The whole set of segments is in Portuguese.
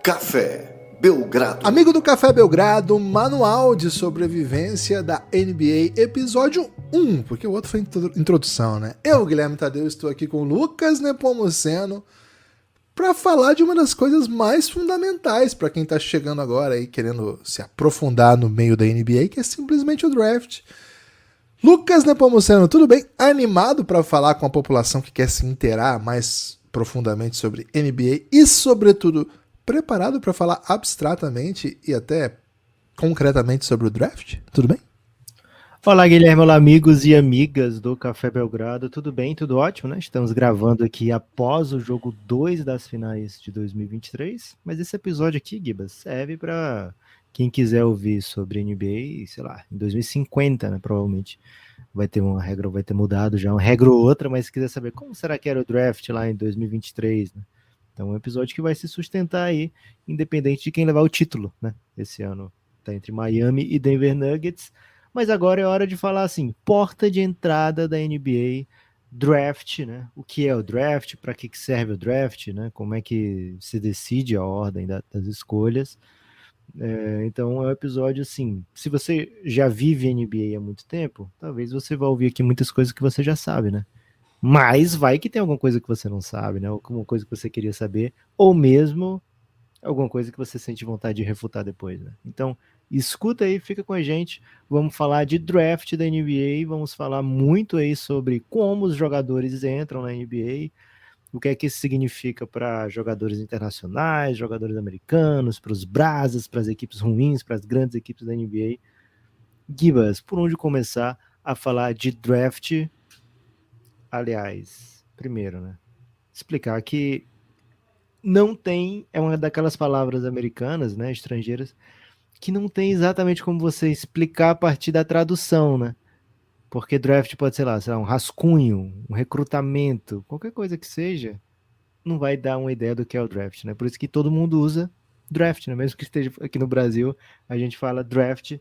Café Belgrado. Amigo do Café Belgrado, manual de sobrevivência da NBA, episódio 1, porque o outro foi introdução, né? Eu, Guilherme Tadeu, estou aqui com o Lucas Nepomuceno para falar de uma das coisas mais fundamentais para quem está chegando agora aí, querendo se aprofundar no meio da NBA, que é simplesmente o draft. Lucas Nepomuceno, tudo bem? Animado para falar com a população que quer se inteirar mais profundamente sobre NBA e, sobretudo, preparado para falar abstratamente e até concretamente sobre o draft? Tudo bem? Olá, Guilherme, olá, amigos e amigas do Café Belgrado, tudo bem? Tudo ótimo, né? Estamos gravando aqui após o jogo 2 das finais de 2023, mas esse episódio aqui, Gibas, serve para quem quiser ouvir sobre NBA, sei lá, em 2050, né, provavelmente vai ter uma regra, vai ter mudado já uma regra ou outra, mas se quiser saber como será que era o draft lá em 2023, né? Então, um episódio que vai se sustentar aí, independente de quem levar o título, né? Esse ano tá entre Miami e Denver Nuggets. Mas agora é hora de falar assim, porta de entrada da NBA, draft, né? O que é o draft? Para que serve o draft, né? Como é que se decide a ordem das escolhas? Então é um episódio assim, se você já vive NBA há muito tempo, talvez você vá ouvir aqui muitas coisas que você já sabe, né? Mas vai que tem alguma coisa que você não sabe, né? Alguma coisa que você queria saber, ou mesmo alguma coisa que você sente vontade de refutar depois, né? Então, escuta aí, fica com a gente. Vamos falar de draft da NBA, vamos falar muito aí sobre como os jogadores entram na NBA, o que é que isso significa para jogadores internacionais, jogadores americanos, para os brasas, para as equipes ruins, para as grandes equipes da NBA. Gibas, por onde começar a falar de draft? Aliás, primeiro, né? Explicar que não tem, é uma daquelas palavras americanas, né, estrangeiras, que não tem exatamente como você explicar a partir da tradução, né? Porque draft pode ser lá, sei lá, um rascunho, um recrutamento, qualquer coisa que seja, não vai dar uma ideia do que é o draft, né? Por isso que todo mundo usa draft, né? Mesmo que esteja aqui no Brasil, a gente fala draft,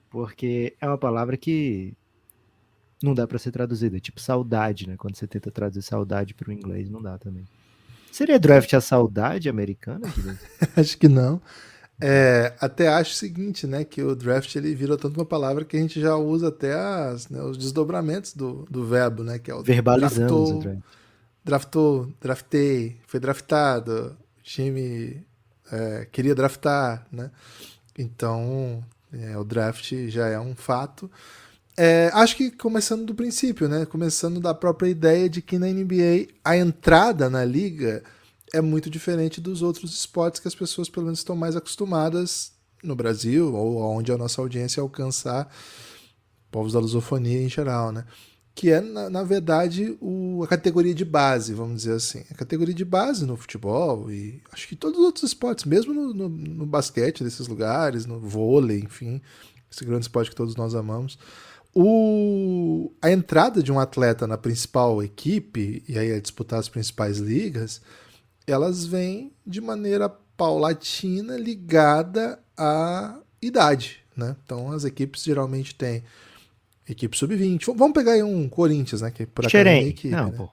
porque é uma palavra que não dá para ser traduzida, tipo saudade, né? Quando você tenta traduzir saudade para o inglês, não dá também. Seria draft a saudade americana? Acho que não. Até acho o seguinte, né, que o draft ele virou tanto uma palavra que a gente já usa até os desdobramentos do verbo, né, que é o verbalizamos o draft. Draftei, foi draftado, o time queria draftar, né, então o draft já é um fato. Acho que começando do princípio, né? Começando da própria ideia de que na NBA a entrada na liga é muito diferente dos outros esportes que as pessoas pelo menos estão mais acostumadas no Brasil ou onde a nossa audiência alcançar povos da lusofonia em geral, né? Que é, na verdade, a categoria de base, vamos dizer assim. A categoria de base no futebol e acho que todos os outros esportes, mesmo no basquete desses lugares, no vôlei, enfim, esse grande esporte que todos nós amamos. A entrada de um atleta na principal equipe, e aí a disputar as principais ligas, elas vêm de maneira paulatina ligada à idade, né? Então as equipes geralmente têm equipe sub-20. Vamos pegar aí um Corinthians, né? Que por acaso é minha equipe. Não, né? pô.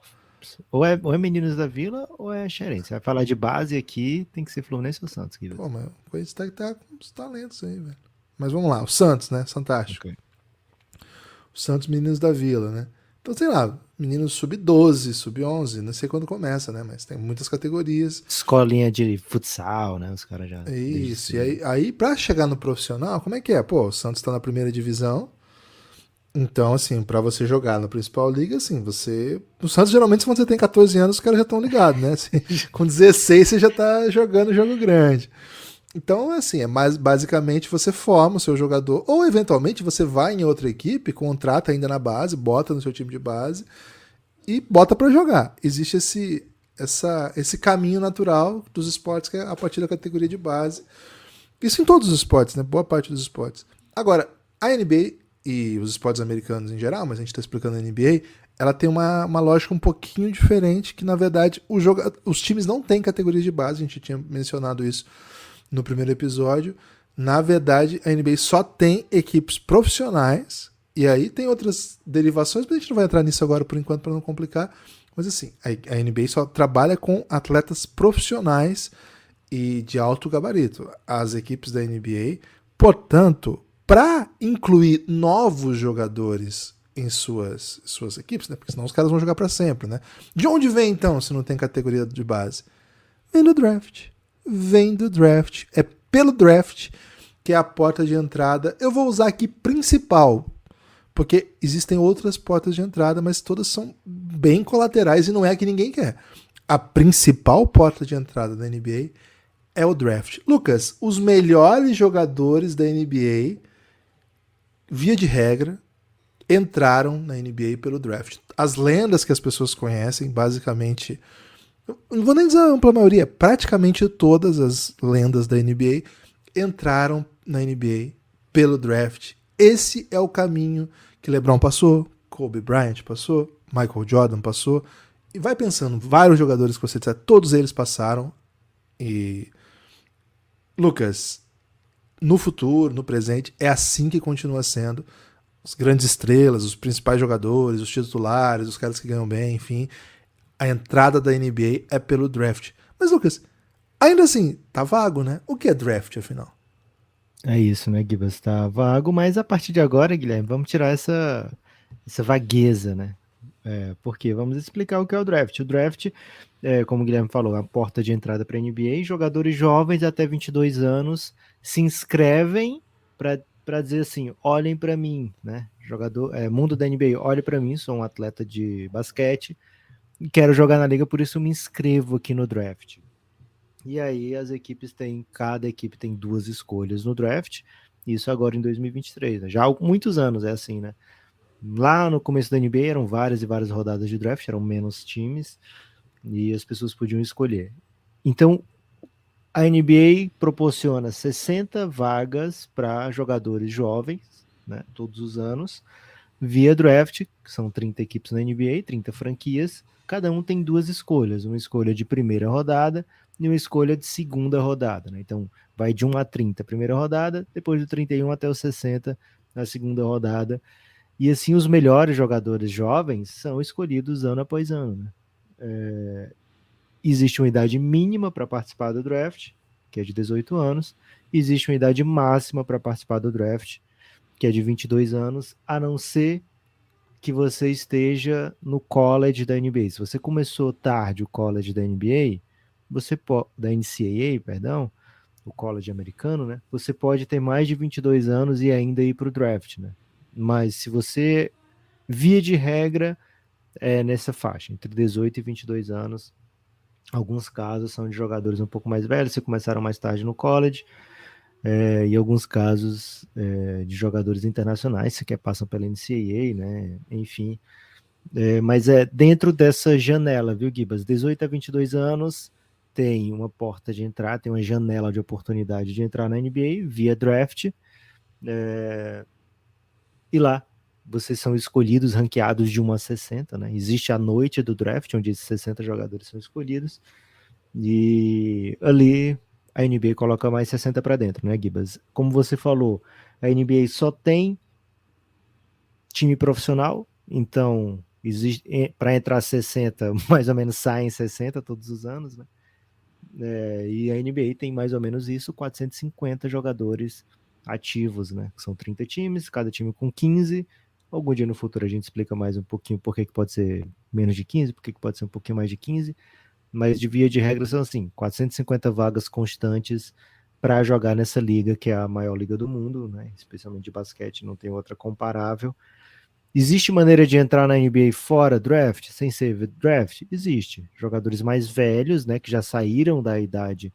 Ou é Meninos da Vila ou é Xerém. Você vai falar de base aqui, tem que ser Fluminense ou Santos. Pô, mas o Corinthians tá com uns talentos aí, velho. Mas vamos lá, o Santos, né? Fantástico. Okay. O Santos Meninos da Vila, né? Então, sei lá, meninos sub-12, sub-11, não sei quando começa, né? Mas tem muitas categorias. Escolinha de futsal, né? Os caras já... Isso, e aí pra chegar no profissional, como é que é? Pô, o Santos tá na primeira divisão, então, assim, pra você jogar na principal liga, assim, o Santos, geralmente, quando você tem 14 anos, os caras já estão ligados, né? Assim, com 16, você já tá jogando jogo grande. Então, assim, basicamente você forma o seu jogador, ou eventualmente você vai em outra equipe, contrata ainda na base, bota no seu time de base e bota para jogar. Existe esse caminho natural dos esportes que é a partir da categoria de base. Isso em todos os esportes, né? Boa parte dos esportes. Agora, a NBA e os esportes americanos em geral, mas a gente está explicando a NBA, ela tem uma lógica um pouquinho diferente, que na verdade os times não têm categorias de base, a gente tinha mencionado isso no primeiro episódio. Na verdade, a NBA só tem equipes profissionais, e aí tem outras derivações, mas a gente não vai entrar nisso agora por enquanto para não complicar. Mas assim, a NBA só trabalha com atletas profissionais e de alto gabarito, as equipes da NBA. Portanto, para incluir novos jogadores em suas equipes, né? Porque senão os caras vão jogar para sempre, né? De onde vem então, se não tem categoria de base? Vem do draft. Vem do draft. É pelo draft que é a porta de entrada. Eu vou usar aqui principal, porque existem outras portas de entrada, mas todas são bem colaterais e não é a que ninguém quer. A principal porta de entrada da NBA é o draft. Lucas, os melhores jogadores da NBA, via de regra, entraram na NBA pelo draft. As lendas que as pessoas conhecem, basicamente, não vou nem dizer a ampla maioria, praticamente todas as lendas da NBA entraram na NBA pelo draft. Esse é o caminho que LeBron passou, Kobe Bryant passou, Michael Jordan passou, e vai pensando, vários jogadores que você disser, todos eles passaram. E Lucas, no futuro, no presente, é assim que continua sendo. As grandes estrelas, os principais jogadores, os titulares, os caras que ganham bem, enfim, a entrada da NBA é pelo draft. Mas, Lucas, ainda assim, tá vago, né? O que é draft, afinal? É isso, né, Gibas? Tá vago, mas a partir de agora, Guilherme, vamos tirar essa vagueza, né? Porque vamos explicar o que é o draft. O draft, como o Guilherme falou, a porta de entrada para a NBA, jogadores jovens até 22 anos se inscrevem para dizer assim, olhem para mim, né? Mundo da NBA, olhe para mim, sou um atleta de basquete, quero jogar na liga, por isso me inscrevo aqui no draft. E aí cada equipe tem 2 escolhas no draft, isso agora em 2023, né? Já há muitos anos é assim, né? Lá no começo da NBA eram várias e várias rodadas de draft, eram menos times, e as pessoas podiam escolher. Então, a NBA proporciona 60 vagas para jogadores jovens, né, todos os anos, via draft, que são 30 equipes na NBA, 30 franquias, cada um tem 2 escolhas, uma escolha de primeira rodada e uma escolha de segunda rodada. Né? Então, vai de 1 a 30 a primeira rodada, depois do 31 até o 60 na segunda rodada. E assim, os melhores jogadores jovens são escolhidos ano após ano. Né? Existe uma idade mínima para participar do draft, que é de 18 anos. Existe uma idade máxima para participar do draft, que é de 22 anos, a não ser que você esteja no college da NBA. Se você começou tarde o college da NBA, da NCAA, perdão, o college americano, né? Você pode ter mais de 22 anos e ainda ir para o draft, né? Mas se você, via de regra, é nessa faixa, entre 18 e 22 anos. Alguns casos são de jogadores um pouco mais velhos, que começaram mais tarde no college, e alguns casos de jogadores internacionais, que passam pela NCAA, né? Enfim. Mas é dentro dessa janela, viu, Gibas? 18 a 22 anos tem uma porta de entrada, tem uma janela de oportunidade de entrar na NBA via draft. E lá vocês são escolhidos, ranqueados de 1 a 60, né? Existe a noite do draft, onde esses 60 jogadores são escolhidos, e ali a NBA coloca mais 60 para dentro, né, Gibas? Como você falou, a NBA só tem time profissional, então para entrar 60, mais ou menos saem 60 todos os anos, né? E a NBA tem mais ou menos isso, 450 jogadores ativos, né? São 30 times, cada time com 15. Algum dia no futuro a gente explica mais um pouquinho por que pode ser menos de 15, por que pode ser um pouquinho mais de 15, mas de via de regra são assim, 450 vagas constantes para jogar nessa liga, que é a maior liga do mundo, né? Especialmente de basquete, não tem outra comparável. Existe maneira de entrar na NBA fora draft, sem ser draft? Existe. Jogadores mais velhos, né, que já saíram da idade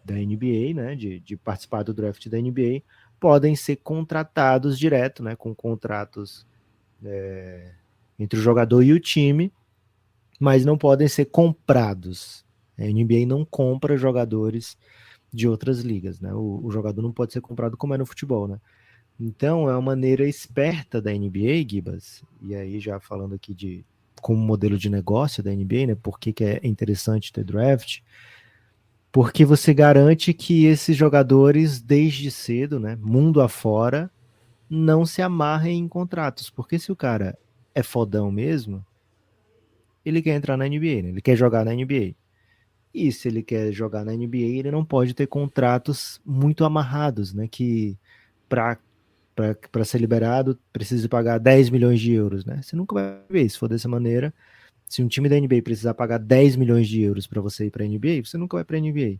da NBA, né, de participar do draft da NBA, podem ser contratados direto, né, com contratos entre o jogador e o time, mas não podem ser comprados. A NBA não compra jogadores de outras ligas, né? O jogador não pode ser comprado como é no futebol, né? Então, é uma maneira esperta da NBA, Gibas, e aí já falando aqui como modelo de negócio da NBA, né? Por que é interessante ter draft? Porque você garante que esses jogadores, desde cedo, né, mundo afora, não se amarrem em contratos. Porque se o cara é fodão mesmo, ele quer entrar na NBA, né? Ele quer jogar na NBA. E se ele quer jogar na NBA, ele não pode ter contratos muito amarrados, né? Que para ser liberado precisa pagar 10 milhões de euros, né? Você nunca vai ver, se for dessa maneira. Se um time da NBA precisar pagar 10 milhões de euros para você ir para a NBA, você nunca vai para a NBA.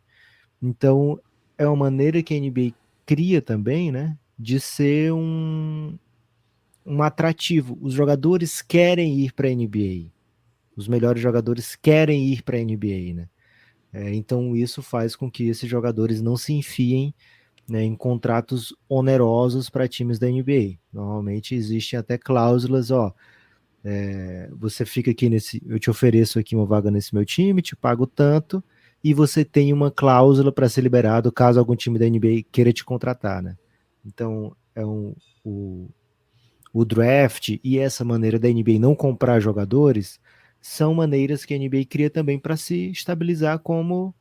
Então, é uma maneira que a NBA cria também, né? De ser um atrativo. Os jogadores querem ir para a NBA. Os melhores jogadores querem ir para a NBA, né? Então, isso faz com que esses jogadores não se enfiem, né, em contratos onerosos para times da NBA. Normalmente existem até cláusulas, ó, você fica aqui eu te ofereço aqui uma vaga nesse meu time, te pago tanto, e você tem uma cláusula para ser liberado caso algum time da NBA queira te contratar, né? Então, o, o draft e essa maneira da NBA não comprar jogadores são maneiras que a NBA cria também para se estabilizar como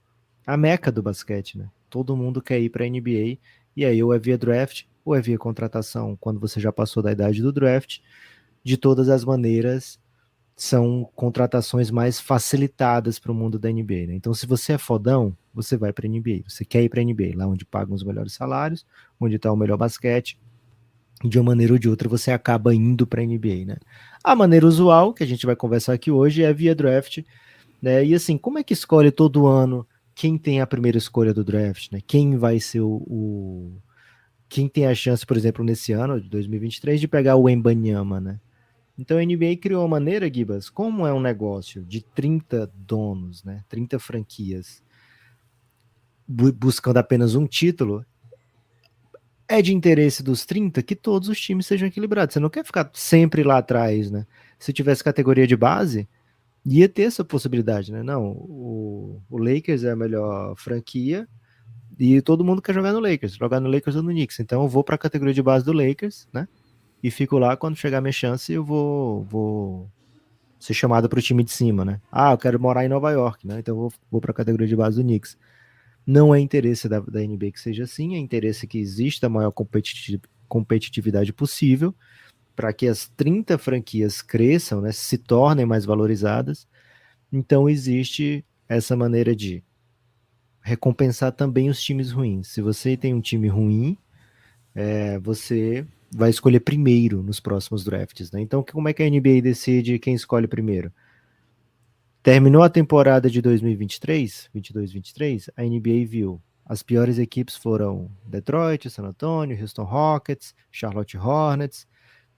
a meca do basquete, né? Todo mundo quer ir para a NBA, e aí ou é via draft ou é via contratação, quando você já passou da idade do draft. De todas as maneiras, são contratações mais facilitadas para o mundo da NBA, né? Então, se você é fodão, você vai para a NBA. Você quer ir para a NBA, lá onde pagam os melhores salários, onde está o melhor basquete. De uma maneira ou de outra, você acaba indo para a NBA, né? A maneira usual, que a gente vai conversar aqui hoje, é via draft, né? E assim, como é que escolhe todo ano quem tem a primeira escolha do draft, né? Quem vai ser quem tem a chance, por exemplo, nesse ano de 2023, de pegar o Wembanyama, né? Então a NBA criou uma maneira, Gibas, como é um negócio de 30 donos, né? 30 franquias, buscando apenas um título, é de interesse dos 30 que todos os times sejam equilibrados. Você não quer ficar sempre lá atrás, né? Se tivesse categoria de base, ia ter essa possibilidade, né? Não, o Lakers é a melhor franquia e todo mundo quer jogar no Lakers. Jogar no Lakers ou no Knicks. Então eu vou para a categoria de base do Lakers, né? E fico lá, quando chegar a minha chance, eu vou ser chamado para o time de cima, né? Ah, eu quero morar em Nova York, né? Então eu vou para a categoria de base do Knicks. Não é interesse da NBA que seja assim, é interesse que exista a maior competitividade possível para que as 30 franquias cresçam, né? Se tornem mais valorizadas. Então existe essa maneira de recompensar também os times ruins. Se você tem um time ruim, você vai escolher primeiro nos próximos drafts, né? Então, como é que a NBA decide quem escolhe primeiro? Terminou a temporada de 2023, 22-23, a NBA viu. As piores equipes foram Detroit, San Antonio, Houston Rockets, Charlotte Hornets.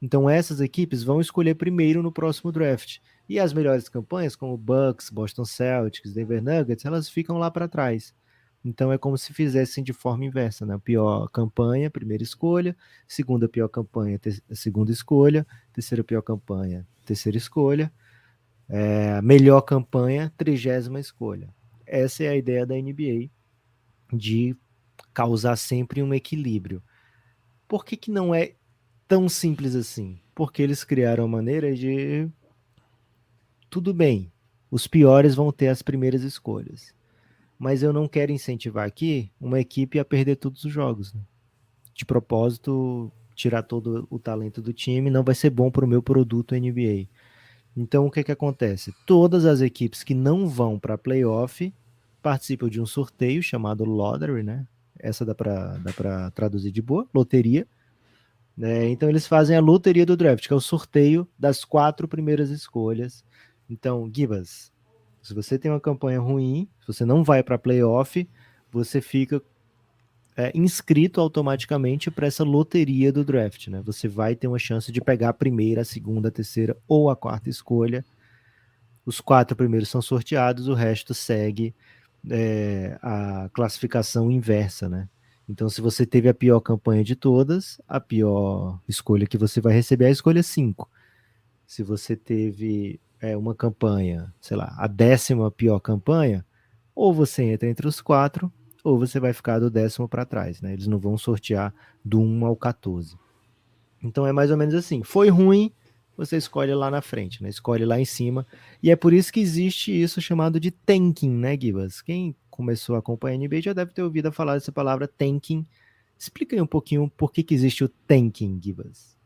Então essas equipes vão escolher primeiro no próximo draft. E as melhores campanhas, como Bucks, Boston Celtics, Denver Nuggets, elas ficam lá para trás. Então é como se fizessem de forma inversa, né? A pior campanha, primeira escolha, segunda pior campanha, segunda escolha, terceira pior campanha, terceira escolha, melhor campanha, 30ª escolha. Essa é a ideia da NBA, de causar sempre um equilíbrio. Por que não é tão simples assim? Porque eles criaram a maneira de... Tudo bem, os piores vão ter as primeiras escolhas. Mas eu não quero incentivar aqui uma equipe a perder todos os jogos, né? De propósito, tirar todo o talento do time não vai ser bom para o meu produto NBA. Então, o que acontece? Todas as equipes que não vão para playoff participam de um sorteio chamado Lottery, né? Essa dá para traduzir de boa, loteria. Né? Então, eles fazem a loteria do draft, que é o sorteio das 4 primeiras escolhas. Então, Gibas, se você tem uma campanha ruim, se você não vai para playoff, você fica inscrito automaticamente para essa loteria do draft, né? Você vai ter uma chance de pegar a primeira, a segunda, a terceira ou a quarta escolha. Os 4 primeiros são sorteados, o resto segue a classificação inversa, né? Então, se você teve a pior campanha de todas, a pior escolha que você vai receber é a escolha 5. Se você teve uma campanha, sei lá, a 10ª pior campanha, ou você entra entre os 4, ou você vai ficar do 10º para trás, né? Eles não vão sortear do 1 ao 14. Então é mais ou menos assim. Foi ruim, você escolhe lá na frente, né? Escolhe lá em cima. E é por isso que existe isso chamado de tanking, né, Gibas? Quem começou a acompanhar a NBA já deve ter ouvido falar dessa palavra tanking. Explica aí um pouquinho por que existe o tanking, Gibas.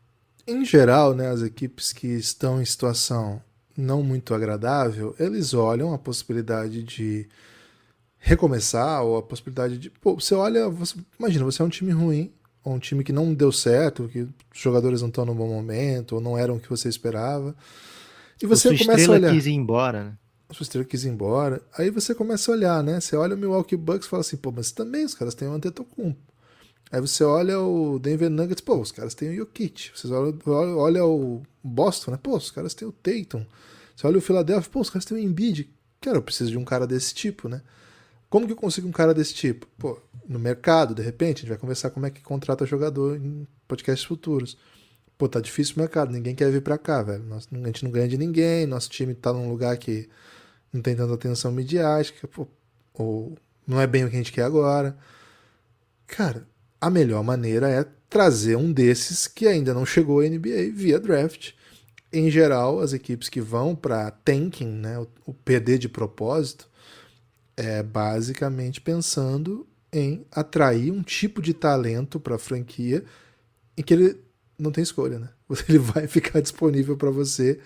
Em geral, né, as equipes que estão em situação não muito agradável, eles olham a possibilidade de recomeçar, ou a possibilidade de... Pô, você olha, imagina, você é um time ruim, ou um time que não deu certo, que os jogadores não estão no bom momento, ou não eram o que você esperava, e Ou você sua começa a estrela olhar. quis ir embora, né? A sua estrela quis ir embora, aí você começa a olhar, né? Você olha o Milwaukee Bucks e fala assim, pô, mas também os caras têm o Antetokounmpo. Aí você olha o Denver Nuggets, pô, os caras têm o Jokic. Você olha o Boston, né? Pô, os caras têm o Tatum. Você olha o Philadelphia, pô, os caras têm o Embiid. Cara, eu preciso de um cara desse tipo, né? Como que eu consigo um cara desse tipo? Pô, no mercado, de repente, a gente vai conversar como é que contrata jogador em podcasts futuros. Pô, tá difícil o mercado, ninguém quer vir pra cá, velho. A gente não ganha de ninguém, nosso time tá num lugar que não tem tanta atenção midiática, pô, ou não é bem o que a gente quer agora. Cara, a melhor maneira é trazer um desses que ainda não chegou à NBA via draft. Em geral, as equipes que vão para tanking, né, o perder de propósito, é basicamente pensando em atrair um tipo de talento para a franquia em que ele não tem escolha, né? Ele vai ficar disponível para você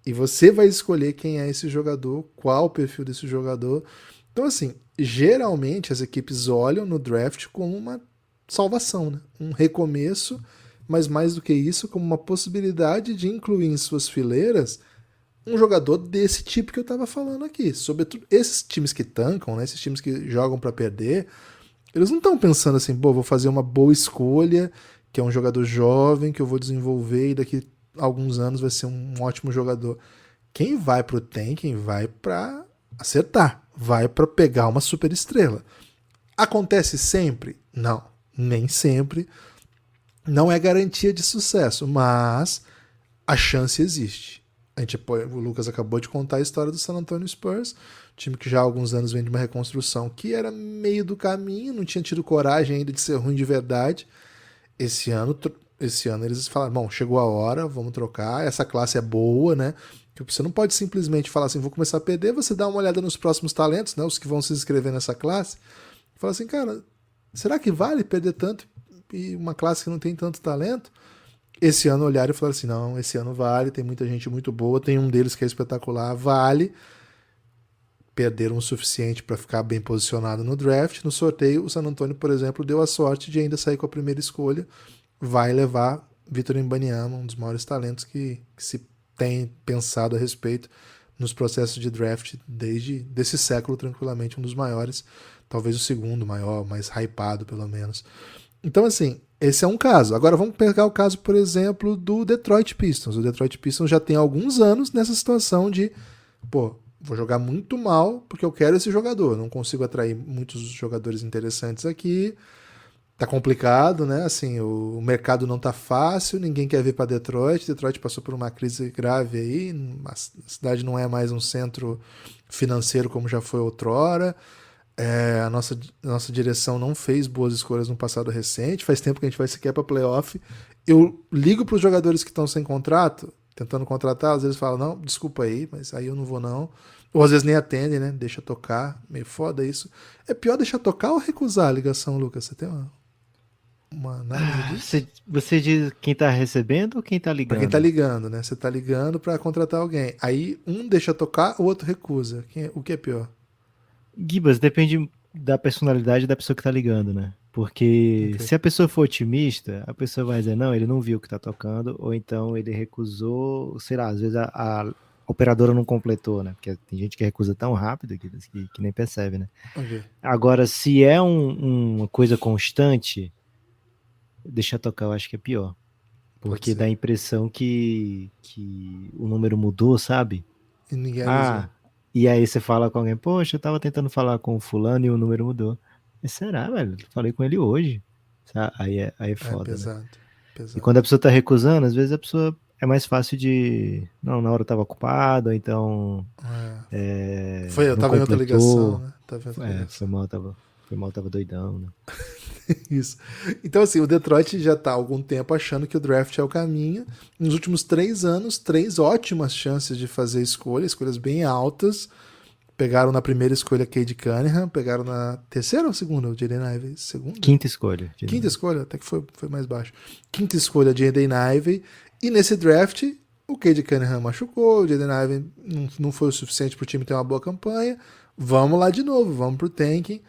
e você vai escolher quem é esse jogador, qual o perfil desse jogador. Então, assim, geralmente as equipes olham no draft como uma salvação, né? Um recomeço, mas mais do que isso, como uma possibilidade de incluir em suas fileiras um jogador desse tipo que eu estava falando aqui. Sobretudo esses times que tancam, né? Esses times que jogam para perder, eles não estão pensando assim, pô, vou fazer uma boa escolha, que é um jogador jovem, que eu vou desenvolver e daqui a alguns anos vai ser um ótimo jogador. Quem vai pro tanking vai para acertar, vai para pegar uma super estrela. Acontece sempre? Não, nem sempre. Não é garantia de sucesso, mas a chance existe. O Lucas acabou de contar a história do San Antonio Spurs, time que já há alguns anos vem de uma reconstrução que era meio do caminho, não tinha tido coragem ainda de ser ruim de verdade. Esse ano eles falaram, bom, chegou a hora, vamos trocar, essa classe é boa, né? Você não pode simplesmente falar assim, vou começar a perder, você dá uma olhada nos próximos talentos, né? Os que vão se inscrever nessa classe, e fala assim, cara, será que vale perder tanto e uma classe que não tem tanto talento? Esse ano olharam e falaram assim, não, esse ano vale, tem muita gente muito boa, tem um deles que é espetacular, vale. Perderam o suficiente para ficar bem posicionado no draft. No sorteio, o San Antonio, por exemplo, deu a sorte de ainda sair com a primeira escolha. Vai levar Victor Wembanyama, um dos maiores talentos que se tem pensado a respeito nos processos de draft desde desse século, tranquilamente, um dos maiores, talvez o segundo maior, mais hypado pelo menos. Então, assim, esse é um caso. Agora vamos pegar o caso, por exemplo, do Detroit Pistons. O Detroit Pistons já tem alguns anos nessa situação de, pô, vou jogar muito mal porque eu quero esse jogador. Não consigo atrair muitos jogadores interessantes aqui. Tá complicado, né? Assim, o mercado não tá fácil, ninguém quer vir para Detroit. Detroit passou por uma crise grave aí. A cidade não é mais um centro financeiro como já foi outrora. A nossa direção não fez boas escolhas no passado recente. Faz tempo que a gente vai sequer para playoff. Eu ligo para os jogadores que estão sem contrato, tentando contratá-los, eles falam, não, desculpa aí, mas aí eu não vou não. Ou às vezes nem atendem, né? Deixa tocar. Meio foda isso. É pior deixar tocar ou recusar a ligação, Lucas? Você tem uma análise disso? Você diz quem tá recebendo ou quem tá Pra quem tá ligando? ligando, né? Você tá ligando pra contratar alguém. Aí um deixa tocar, o outro recusa. O que é pior? Gibas, depende da personalidade da pessoa que tá ligando, né? Porque Ok. se a pessoa for otimista, a pessoa vai dizer, não, ele não viu o que tá tocando, ou então ele recusou, sei lá, às vezes a operadora não completou, né? Porque tem gente que recusa tão rápido que nem percebe, né? Ok. Agora, se é uma coisa constante, deixa tocar, eu acho que é pior. Pode Porque dá ser. a impressão que o número mudou, sabe? E ninguém avisou. Ah, e aí você fala com alguém, poxa, eu tava tentando falar com o fulano e o número mudou. Mas será, velho? Falei com ele hoje. Aí é É foda, né? pesado. E Pesado. quando a pessoa tá recusando, às vezes a pessoa é mais fácil de. Não, na hora eu tava ocupado, ou então É. Eu não tava em outra ligação, completou. né? Tava em outra É, ligação. foi mal, tava doidão, né? Isso. Então, assim, o Detroit já está há algum tempo achando que o draft é o caminho. Nos últimos 3 anos, 3 ótimas chances de fazer escolhas bem altas. Pegaram na primeira escolha Cade Cunningham, pegaram na terceira ou segunda, o Jaden Ivey? Segunda? Quinta escolha. Quinta escolha, até que foi mais baixo. Quinta escolha, Jaden Ivey. E nesse draft, o Cade Cunningham machucou, o Jaden Ivey não foi o suficiente para o time ter uma boa campanha. vamos lá de novo, vamos pro tanking.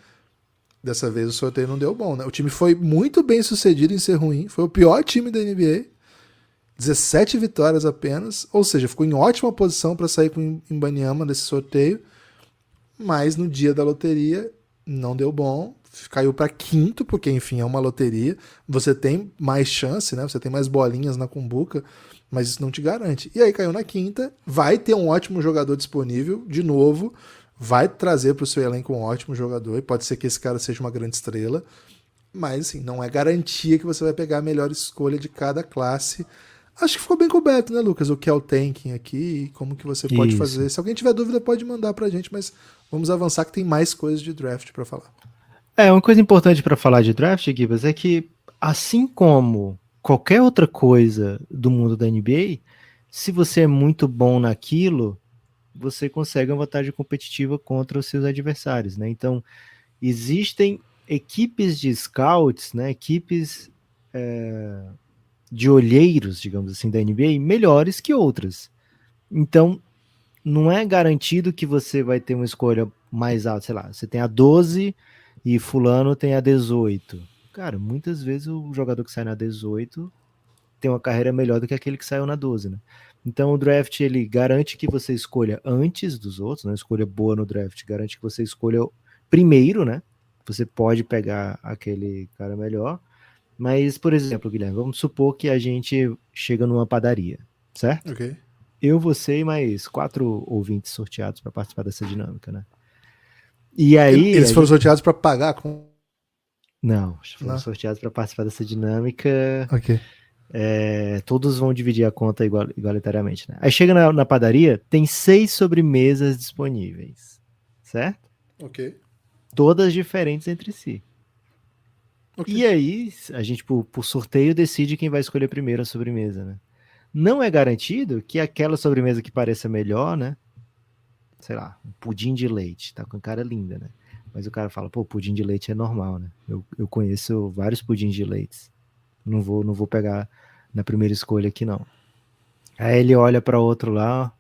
Dessa vez o sorteio não deu bom, né? O time foi muito bem sucedido em ser ruim, foi o pior time da NBA, 17 vitórias apenas, ou seja, ficou em ótima posição para sair com o Wembanyama desse sorteio, mas no dia da loteria não deu bom, caiu para quinto, porque enfim é uma loteria, você tem mais chance, né? Você tem mais bolinhas na cumbuca, mas isso não te garante. E aí caiu na quinta, vai ter um ótimo jogador disponível, de novo, vai trazer para o seu elenco um ótimo jogador, e pode ser que esse cara seja uma grande estrela, mas assim, não é garantia que você vai pegar a melhor escolha de cada classe. Acho que ficou bem coberto, né, Lucas? O que é o tanking aqui e como que você pode fazer. Se alguém tiver dúvida, pode mandar pra gente, mas vamos avançar que tem mais coisas de draft pra falar. Uma coisa importante para falar de draft, Gibas, é que assim como qualquer outra coisa do mundo da NBA, se você é muito bom naquilo, você consegue uma vantagem competitiva contra os seus adversários, né? Então, existem equipes de scouts, né? Equipes de olheiros, digamos assim, da NBA, melhores que outras. Então, não é garantido que você vai ter uma escolha mais alta, sei lá, você tem a 12 e fulano tem a 18. Cara, muitas vezes o jogador que sai na 18 tem uma carreira melhor do que aquele que saiu na 12, né? Então o draft, ele garante que você escolha antes dos outros, né? Escolha boa no draft garante que você escolha primeiro, né? Você pode pegar aquele cara melhor. Mas, por exemplo, Guilherme, vamos supor que a gente chega numa padaria, certo? Ok. Eu, você e mais 4 ouvintes sorteados para participar dessa dinâmica, né? E aí. Eles foram sorteados pra pagar com. Não, foram sorteados para participar dessa dinâmica. Ok. Todos vão dividir a conta igualitariamente, né? Aí chega na padaria, tem 6 sobremesas disponíveis, certo? Ok. Todas diferentes entre si. Ok. E aí, a gente, por sorteio, decide quem vai escolher primeiro a sobremesa, né? Não é garantido que aquela sobremesa que pareça melhor, né? Sei lá, um pudim de leite, tá com cara linda, né? Mas o cara fala, pô, pudim de leite é normal, né? Eu conheço vários pudins de leite. Não vou pegar na primeira escolha aqui, não. Aí ele olha para outro lá,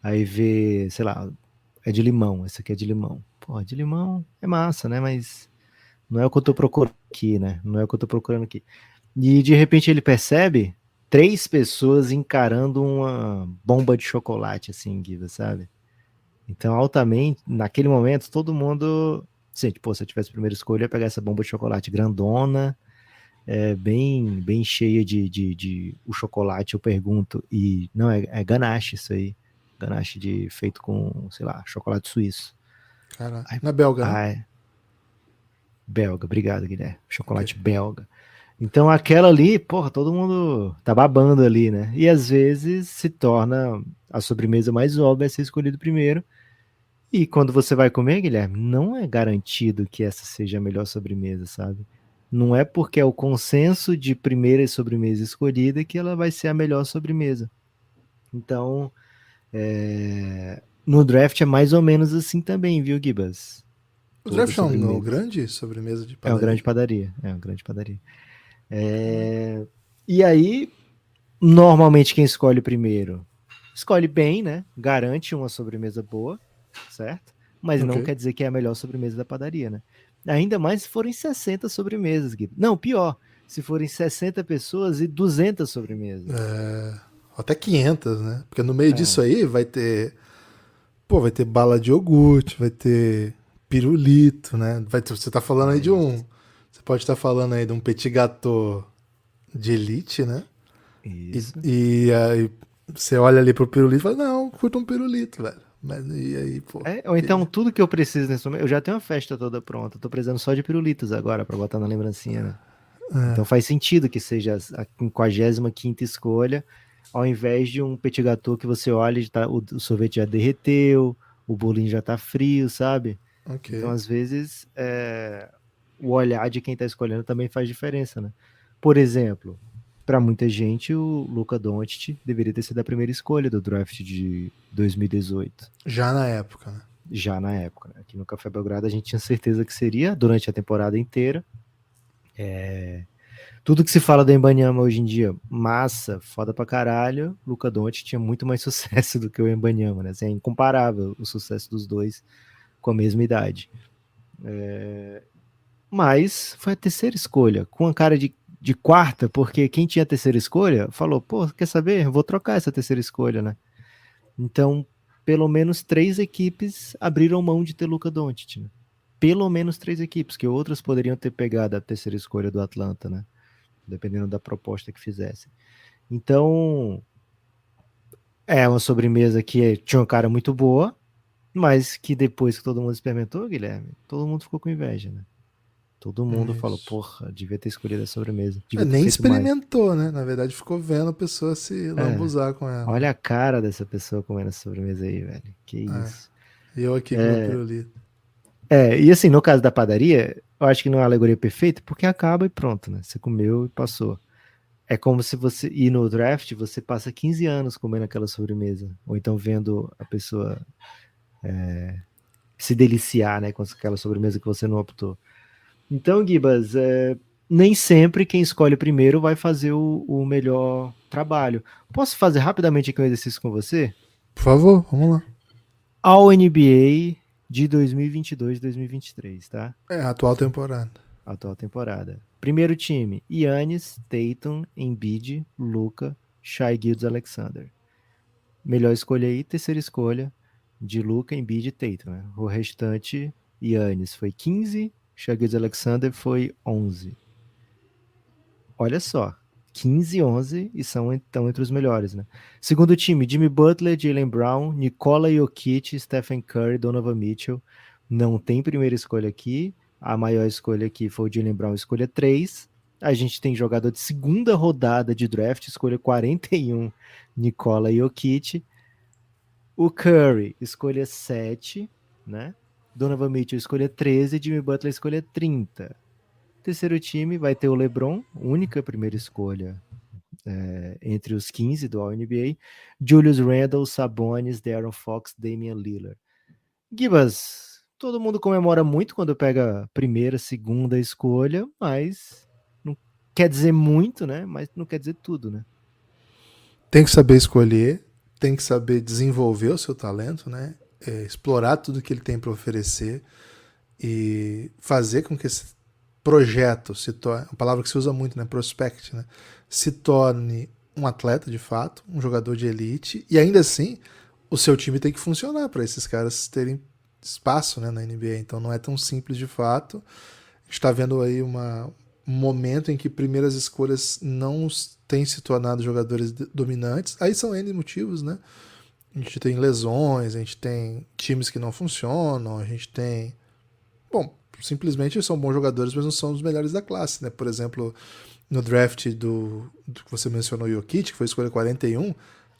aí vê, sei lá, é de limão, esse aqui é de limão. Pô, de limão é massa, né? Mas não é o que eu tô procurando aqui, né? Não é o que eu tô procurando aqui. E de repente ele percebe 3 pessoas encarando uma bomba de chocolate, assim, Guida, sabe? Então, altamente, naquele momento, todo mundo. Gente, pô, se eu tivesse a primeira escolha, eu ia pegar essa bomba de chocolate grandona, bem cheia de o chocolate, eu pergunto. E não, é ganache isso aí. Ganache feito com, sei lá, chocolate suíço. Caraca. Ai, Na belga, né? Belga, obrigado, Guilherme. Chocolate belga. Então aquela ali, porra, todo mundo tá babando ali, né? E às vezes se torna a sobremesa mais óbvia a ser escolhido primeiro. E quando você vai comer, Guilherme, não é garantido que essa seja a melhor sobremesa, sabe? Não é porque é o consenso de primeira sobremesa escolhida que ela vai ser a melhor sobremesa. Então, no draft é mais ou menos assim também, viu, Gibas? O Todas draft é uma sobremesas. grande sobremesa de É uma padaria. grande padaria. É uma grande padaria. E aí, normalmente quem escolhe primeiro escolhe bem, né? Garante uma sobremesa boa, certo? Mas não quer dizer que é a melhor sobremesa da padaria, né? Ainda mais se forem 60 sobremesas, Gui. Não, pior, se forem 60 pessoas e 200 sobremesas. Até 500, né? Porque no meio disso aí vai ter. Pô, vai ter bala de iogurte, vai ter pirulito, né? Você tá falando aí de um. Você pode estar falando aí de um petit gâteau de elite, né? Isso. E aí você olha ali pro pirulito e fala, não, curta um pirulito, velho. Mas e aí, pô. Ou então tudo que eu preciso nesse momento, eu já tenho a festa toda pronta, tô precisando só de pirulitos agora pra botar na lembrancinha, né? Então faz sentido que seja a 55ª escolha, ao invés de um petit gâteau que você olha e o sorvete já derreteu, o bolinho já tá frio, sabe? Então, às vezes, o olhar de quem tá escolhendo também faz diferença, né? Por exemplo, para muita gente, o Luka Doncic deveria ter sido a primeira escolha do draft de 2018. Já na época, né? Já na época, né? Aqui no Café Belgrado a gente tinha certeza que seria durante a temporada inteira. Tudo que se fala do Wembanyama hoje em dia, massa, foda pra caralho. Luka Doncic tinha muito mais sucesso do que o Wembanyama, né? Assim, é incomparável o sucesso dos dois com a mesma idade. Mas foi a terceira escolha, com a cara de quarta, porque quem tinha a terceira escolha falou, pô, quer saber? Vou trocar essa terceira escolha, né? Então, pelo menos 3 equipes abriram mão de ter Luka Doncic, né? Pelo menos 3 equipes, que outras poderiam ter pegado a terceira escolha do Atlanta, né? Dependendo da proposta que fizessem. Então, é uma sobremesa que tinha uma cara muito boa, mas que depois que todo mundo experimentou, Guilherme, todo mundo ficou com inveja, né? Todo mundo falou, Isso. porra, devia ter escolhido a sobremesa. Devia ter Nem feito mais. experimentou, né? Na verdade, ficou vendo a pessoa se lambuzar com ela. Olha a cara dessa pessoa comendo essa sobremesa aí, velho. Que isso. E eu aqui com meu pirulito. E assim, no caso da padaria, eu acho que não é uma alegoria perfeita, porque acaba e pronto, né? Você comeu e passou. É como se você ir no draft, você passa 15 anos comendo aquela sobremesa. Ou então vendo a pessoa se deliciar, né? Com aquela sobremesa que você não optou. Então, Gibas, nem sempre quem escolhe primeiro vai fazer o melhor trabalho. Posso fazer rapidamente aqui um exercício com você? Por favor, vamos lá. All NBA de 2022 2023, tá? A atual temporada. Atual temporada. Primeiro time, Giannis, Tatum, Embiid, Luka, Shai Gilgeous-Alexander. Melhor escolha aí, terceira escolha de Luka, Embiid e Tatum, né? O restante, Giannis foi 15, Shai Gilgeous-Alexander foi 11. Olha só, 15 e 11 e estão entre os melhores, né? Segundo time, Jimmy Butler, Jaylen Brown, Nikola Jokic, Stephen Curry, Donovan Mitchell. Não tem primeira escolha aqui. A maior escolha aqui foi o Jaylen Brown, escolha 3. A gente tem jogador de segunda rodada de draft, escolha 41, Nikola Jokic. O Curry, escolha 7, né? Donovan Mitchell, escolha 13, Jimmy Butler, escolha 30. Terceiro time vai ter o LeBron, única primeira escolha entre os 15 do All-NBA, Julius Randle, Sabonis, De'Aaron Fox, Damian Lillard. Gibas, todo mundo comemora muito quando pega primeira, segunda escolha, mas não quer dizer muito, né? Mas não quer dizer tudo, né? Tem que saber escolher, tem que saber desenvolver o seu talento, né? Explorar tudo que ele tem para oferecer e fazer com que esse projeto se torne, a palavra que se usa muito, né? Prospect, né? Se torne um atleta de fato, um jogador de elite, e ainda assim o seu time tem que funcionar para esses caras terem espaço, né, na NBA. Então não é tão simples de fato. A gente está vendo aí um momento em que primeiras escolhas não têm se tornado jogadores dominantes. Aí são N motivos, né? A gente tem lesões, a gente tem times que não funcionam, a gente tem... Bom, simplesmente são bons jogadores, mas não são os melhores da classe, né? Por exemplo, no draft do que você mencionou, Jokic, que foi a escolha 41,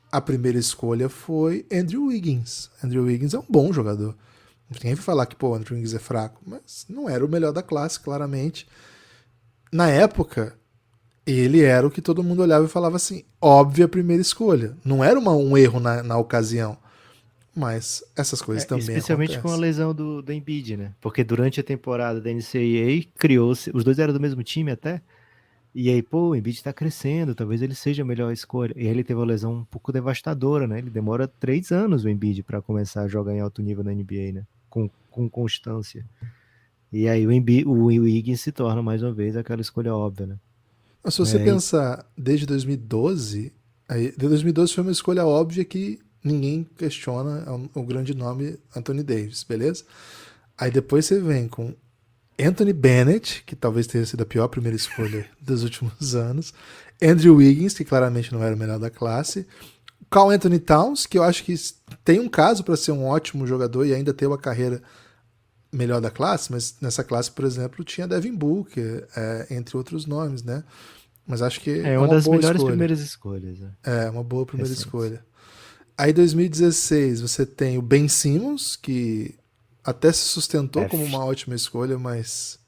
a primeira escolha foi Andrew Wiggins. Andrew Wiggins é um bom jogador. Ninguém vai falar que, pô, Andrew Wiggins é fraco, mas não era o melhor da classe, claramente. Na época, ele era o que todo mundo olhava e falava assim, óbvia primeira escolha. Não era um erro na ocasião. Mas essas coisas também especialmente acontecem. com a lesão do Embiid, né? Porque durante a temporada da NCAA criou-se, os dois eram do mesmo time até, e aí, pô, o Embiid tá crescendo, talvez ele seja a melhor escolha. E aí ele teve uma lesão um pouco devastadora, né? Ele demora 3 anos, o Embiid, para começar a jogar em alto nível na NBA, né? Com constância. E aí o Wiggins se torna, mais uma vez, aquela escolha óbvia, né? Mas se você pensar, desde 2012, aí, 2012 foi uma escolha óbvia que ninguém questiona, é o grande nome Anthony Davis, beleza? Aí depois você vem com Anthony Bennett, que talvez tenha sido a pior primeira escolha dos últimos anos, Andrew Wiggins, que claramente não era o melhor da classe, Karl Anthony Towns, que eu acho que tem um caso para ser um ótimo jogador e ainda ter uma carreira melhor da classe, mas nessa classe, por exemplo, tinha Devin Booker, entre outros nomes, né? Mas acho que é uma das boa melhores escolha. Primeiras escolhas. Né? É, uma boa primeira escolha. Aí, em 2016, você tem o Ben Simmons, que até se sustentou como uma ótima escolha, mas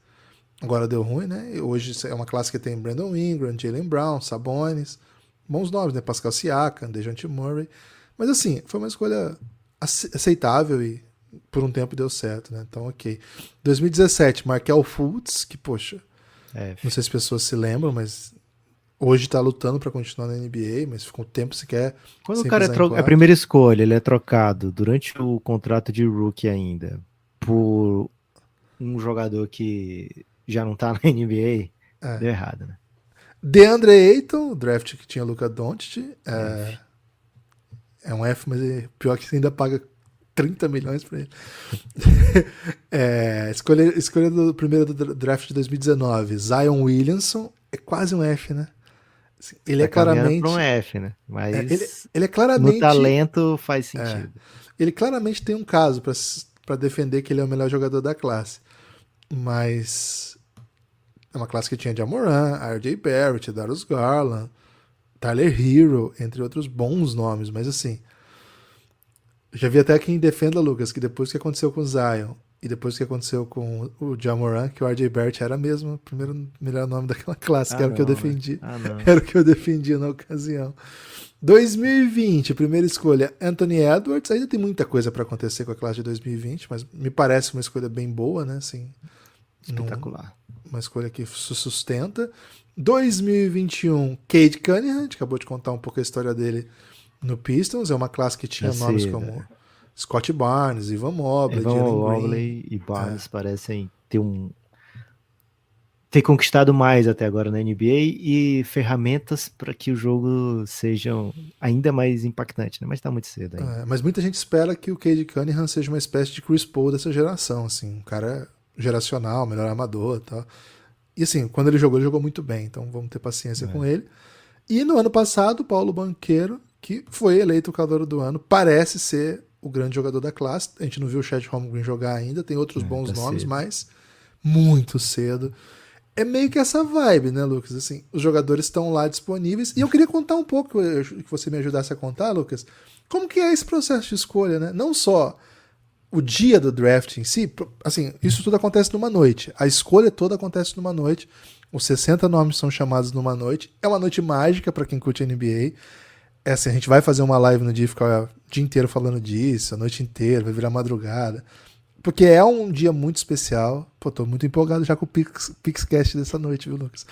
agora deu ruim, né? E hoje é uma classe que tem Brandon Ingram, Jaylen Brown, Sabonis, bons nomes, né? Pascal Siakam, DeJounte Murray. Mas assim, foi uma escolha aceitável e por um tempo deu certo, né? Então, ok. 2017, Markelle Fultz, que, poxa, não sei se as pessoas se lembram, mas hoje tá lutando para continuar na NBA, mas ficou um tempo sequer. Quando o cara é a primeira escolha, ele é trocado durante o contrato de rookie ainda por um jogador que já não tá na NBA, deu errado, né? DeAndre Ayton, o draft que tinha Luka Doncic, é um F, mas pior que você ainda paga 30 milhões pra ele. Escolha do primeiro do draft de 2019, Zion Williamson, é quase um F, né? Assim, ele é claramente para um F, né? Mas ele é claramente no talento faz sentido. Ele claramente tem um caso para defender que ele é o melhor jogador da classe, mas é uma classe que tinha Ja Morant, R.J. Barrett, Darius Garland, Tyler Hero, entre outros bons nomes, mas assim, já vi até quem defenda, Lucas, que depois que aconteceu com o Zion e depois que aconteceu com o Ja Morant, que o R.J. Barrett era mesmo o primeiro melhor nome daquela classe, que era o que eu defendi. Era o que eu defendi na ocasião. 2020, primeira escolha, Anthony Edwards. Ainda tem muita coisa para acontecer com a classe de 2020, mas me parece uma escolha bem boa, né? Assim, espetacular. Uma escolha que se sustenta. 2021, Cade Cunningham. A gente acabou de contar um pouco a história dele no Pistons. É uma classe que tinha nomes como Scott Barnes, Evan Mobley, e Barnes parecem ter conquistado mais até agora na NBA e ferramentas para que o jogo sejam ainda mais impactante, né? Mas tá muito cedo ainda. Mas muita gente espera que o Cade Cunningham seja uma espécie de Chris Paul dessa geração, assim, um cara geracional, melhor armador e tal. E assim, quando ele jogou muito bem, então vamos ter paciência com ele. E no ano passado, Paulo Banchero, que foi eleito o calor do ano, parece ser o grande jogador da classe. A gente não viu o Chet Holmgren jogar ainda, tem outros bons nomes, cedo. mas muito cedo. É meio que essa vibe, né, Lucas? Assim, os jogadores estão lá disponíveis. E eu queria contar um pouco, que você me ajudasse a contar, Lucas, como que é esse processo de escolha, né? Não só o dia do draft em si, assim, isso tudo acontece numa noite. A escolha toda acontece numa noite. Os 60 nomes são chamados numa noite. É uma noite mágica para quem curte NBA. É assim, a gente vai fazer uma live no dia, ficar o dia inteiro falando disso, a noite inteira, vai virar madrugada. Porque é um dia muito especial. Pô, tô muito empolgado já com o PixCast dessa noite, viu, Lucas?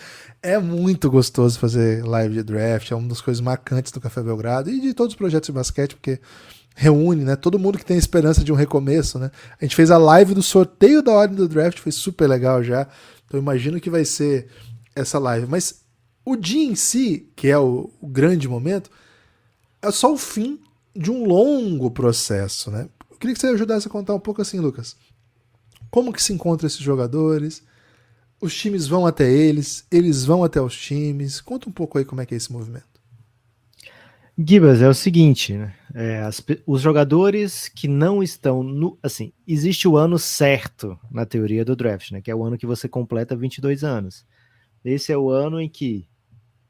É muito gostoso fazer live de draft, é uma das coisas marcantes do Café Belgrado e de todos os projetos de basquete, porque reúne, né, todo mundo que tem esperança de um recomeço, né? A gente fez a live do sorteio da ordem do draft, foi super legal já. Então imagino que vai ser essa live. Mas o dia em si, que é o grande momento, é só o fim de um longo processo, né? Eu queria que você ajudasse a contar um pouco assim, Lucas. Como que se encontram esses jogadores? Os times vão até eles vão até os times. Conta um pouco aí como é que é esse movimento. Gibas, é o seguinte, né? Os jogadores que não estão no... Assim, existe o ano certo na teoria do draft, né? Que é o ano que você completa 22 anos. Esse é o ano em que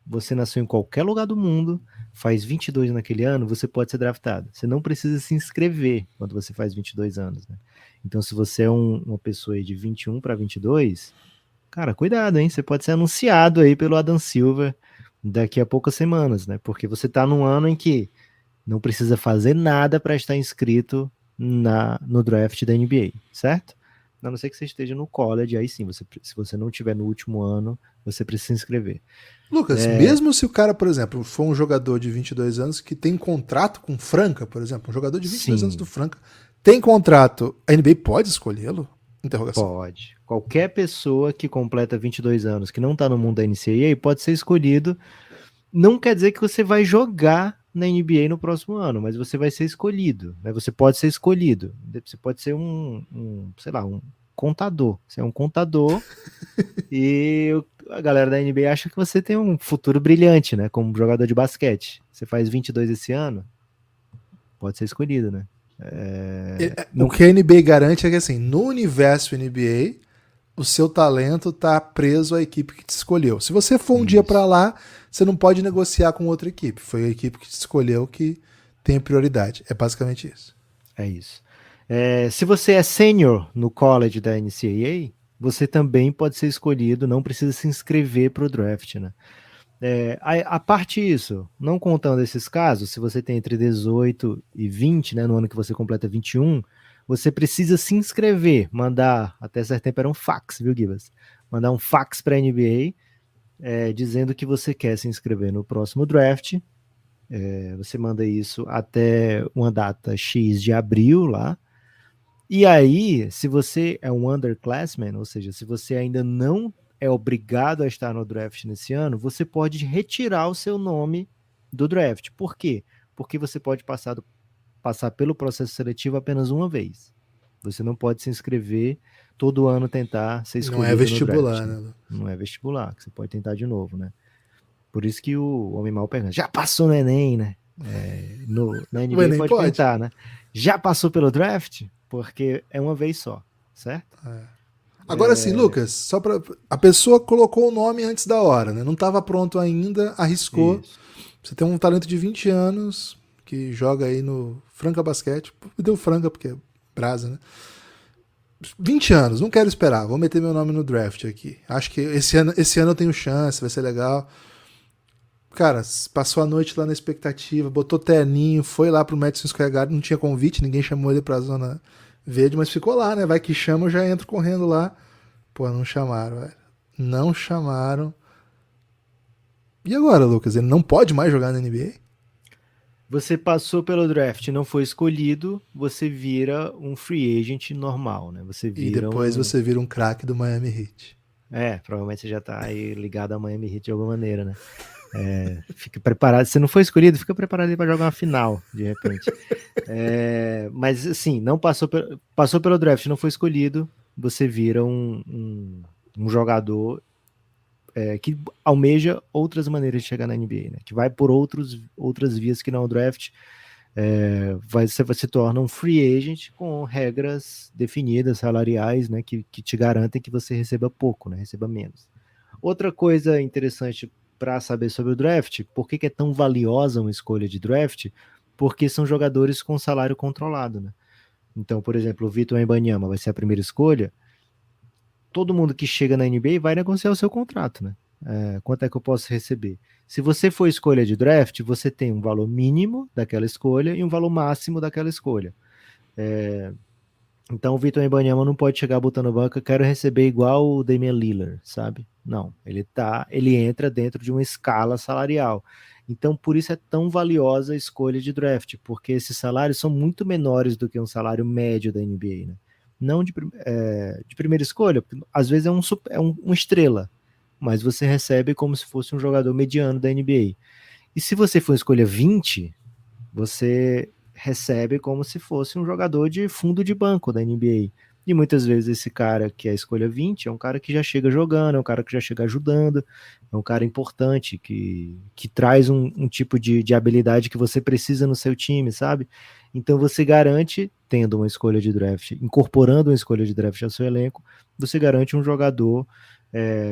você nasceu em qualquer lugar do mundo, faz 22 naquele ano, você pode ser draftado. Você não precisa se inscrever quando você faz 22 anos, né? Então, se você é uma pessoa aí de 21 para 22, cara, cuidado, hein? Você pode ser anunciado aí pelo Adam Silver daqui a poucas semanas, né? Porque você tá num ano em que não precisa fazer nada para estar inscrito no draft da NBA, certo? A não ser que você esteja no college, aí sim, se você não estiver no último ano, você precisa se inscrever. Lucas, mesmo se o cara, por exemplo, for um jogador de 22 anos que tem contrato com Franca, por exemplo, um jogador de 22 anos do Franca, tem contrato, a NBA pode escolhê-lo? Interrogação. Pode. Qualquer pessoa que completa 22 anos, que não está no mundo da NCAA, pode ser escolhido. Não quer dizer que você vai jogar na NBA no próximo ano, mas você vai ser escolhido, né? Você pode ser escolhido. Você pode ser sei lá, um contador. Você é um contador e a galera da NBA acha que você tem um futuro brilhante, né? Como jogador de basquete. Você faz 22 esse ano, pode ser escolhido, né? O que a NBA garante é que, assim, no universo NBA, o seu talento tá preso à equipe que te escolheu. Se você for um dia para lá, você não pode negociar com outra equipe. Foi a equipe que te escolheu que tem prioridade. É basicamente isso. É isso. Se você é sênior no college da NCAA, você também pode ser escolhido, não precisa se inscrever para o draft, né? A parte disso, não contando esses casos, se você tem entre 18 e 20, né, no ano que você completa 21, você precisa se inscrever, mandar, até certo tempo era um fax, viu, Gibas? Mandar um fax para a NBA dizendo que você quer se inscrever no próximo draft. Você manda isso até uma data X de abril lá, E aí, se você é um underclassman, ou seja, se você ainda não é obrigado a estar no draft nesse ano, você pode retirar o seu nome do draft. Por quê? Porque você pode passar pelo processo seletivo apenas uma vez. Você não pode se inscrever todo ano tentar ser Não é escolhido no draft, vestibular, né? né? Não é vestibular, que você pode tentar de novo, né? Por isso que o Homem Mal pergunta, já passou no Enem, né? Na O NBA Enem pode pode. perguntar, né? Já passou pelo draft? Porque é uma vez só, certo? Agora sim, Lucas, só para a pessoa colocou o nome antes da hora, né? Não estava pronto ainda, arriscou. Isso. Você tem um talento de 20 anos que joga aí no Franca Basquete. Deu Franca porque é brasa, né? 20 anos, não quero esperar. Vou meter meu nome no draft aqui. Acho que esse ano eu tenho chance, vai ser legal. Cara, passou a noite lá na expectativa, botou terninho, foi lá pro Madison Square Garden, não tinha convite, ninguém chamou ele pra zona verde, mas ficou lá, né? Vai que chama, eu já entro correndo lá. Pô, não chamaram, velho. Não chamaram. E agora, Lucas? Ele não pode mais jogar na NBA? Você passou pelo draft, não foi escolhido, você vira um free agent normal, né? Você E vira depois um. você vira um craque do Miami Heat. Provavelmente você já tá aí ligado a Miami Heat de alguma maneira, né? Fica preparado. Se não foi escolhido, fica preparado aí para jogar uma final, de repente. Mas assim, não passou pelo draft, não foi escolhido, você vira um jogador que almeja outras maneiras de chegar na NBA, né? Que vai por outras vias que não o draft. Você se torna um free agent com regras definidas, salariais, né? Que te garantem que você receba pouco, né? Receba menos. Outra coisa interessante para saber sobre o draft, por que é tão valiosa uma escolha de draft? Porque são jogadores com salário controlado, né? Então, por exemplo, o Vitor Wembanyama vai ser a primeira escolha. Todo mundo que chega na NBA vai negociar o seu contrato, né? Quanto é que eu posso receber? Se você for escolha de draft, você tem um valor mínimo daquela escolha e um valor máximo daquela escolha. Então o Vitor Wembanyama não pode chegar botando banca, quero receber igual o Damian Lillard, sabe? Não, ele entra dentro de uma escala salarial. Então por isso é tão valiosa a escolha de draft, porque esses salários são muito menores do que um salário médio da NBA, né? Não de primeira escolha, porque às vezes é um estrela, mas você recebe como se fosse um jogador mediano da NBA. E se você for escolha 20, você recebe como se fosse um jogador de fundo de banco da NBA. E muitas vezes esse cara que é a escolha 20 é um cara que já chega jogando, é um cara que já chega ajudando, é um cara importante, que traz um tipo de habilidade que você precisa no seu time, sabe? Então você garante, tendo uma escolha de draft, incorporando uma escolha de draft ao seu elenco, você garante um jogador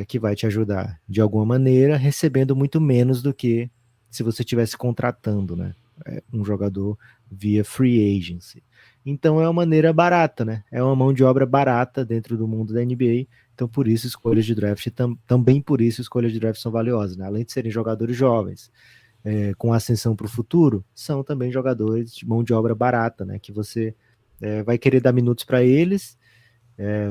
que vai te ajudar de alguma maneira, recebendo muito menos do que se você estivesse contratando, né? Um jogador via free agency. Então é uma maneira barata, né? É uma mão de obra barata dentro do mundo da NBA. Então por isso escolhas de draft, também por isso escolhas de draft são valiosas, né? Além de serem jogadores jovens, com ascensão para o futuro, são também jogadores de mão de obra barata, né? Que você vai querer dar minutos para eles,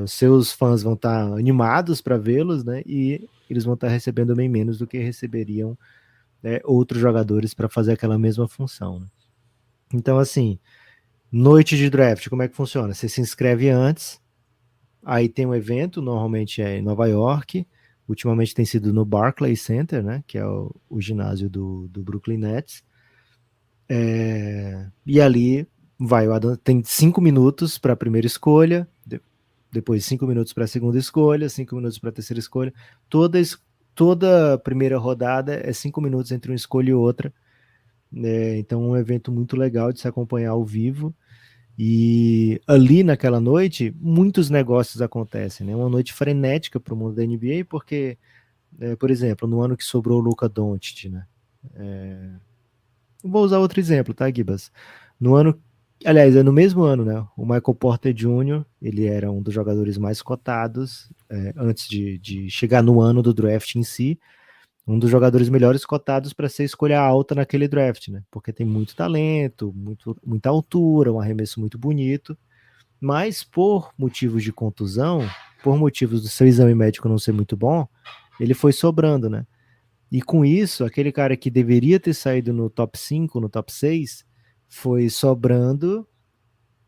os seus fãs vão estar animados para vê-los, né? E eles vão estar recebendo bem menos do que receberiam outros jogadores para fazer aquela mesma função, né? Então, assim, noite de draft, como é que funciona? Você se inscreve antes, aí tem um evento, normalmente é em Nova York, ultimamente tem sido no Barclays Center, né, que é o ginásio do Brooklyn Nets, e ali tem 5 minutos para a primeira escolha, depois 5 minutos para a segunda escolha, 5 minutos para a terceira escolha, toda primeira rodada é 5 minutos entre uma escolha e outra, então é um evento muito legal de se acompanhar ao vivo. E ali naquela noite, muitos negócios acontecem, né? Uma noite frenética para o mundo da NBA, porque, por exemplo, no ano que sobrou o Luka Doncic, né? Vou usar outro exemplo, tá, Gibas? No ano, aliás, é no mesmo ano, né? O Michael Porter Jr., ele era um dos jogadores mais cotados, antes de chegar no ano do draft em si, um dos jogadores melhores cotados para ser escolha alta naquele draft, né? Porque tem muito talento, muita altura, um arremesso muito bonito, mas por motivos de contusão, por motivos do seu exame médico não ser muito bom, ele foi sobrando, né? E com isso, aquele cara que deveria ter saído no top 5, no top 6, foi sobrando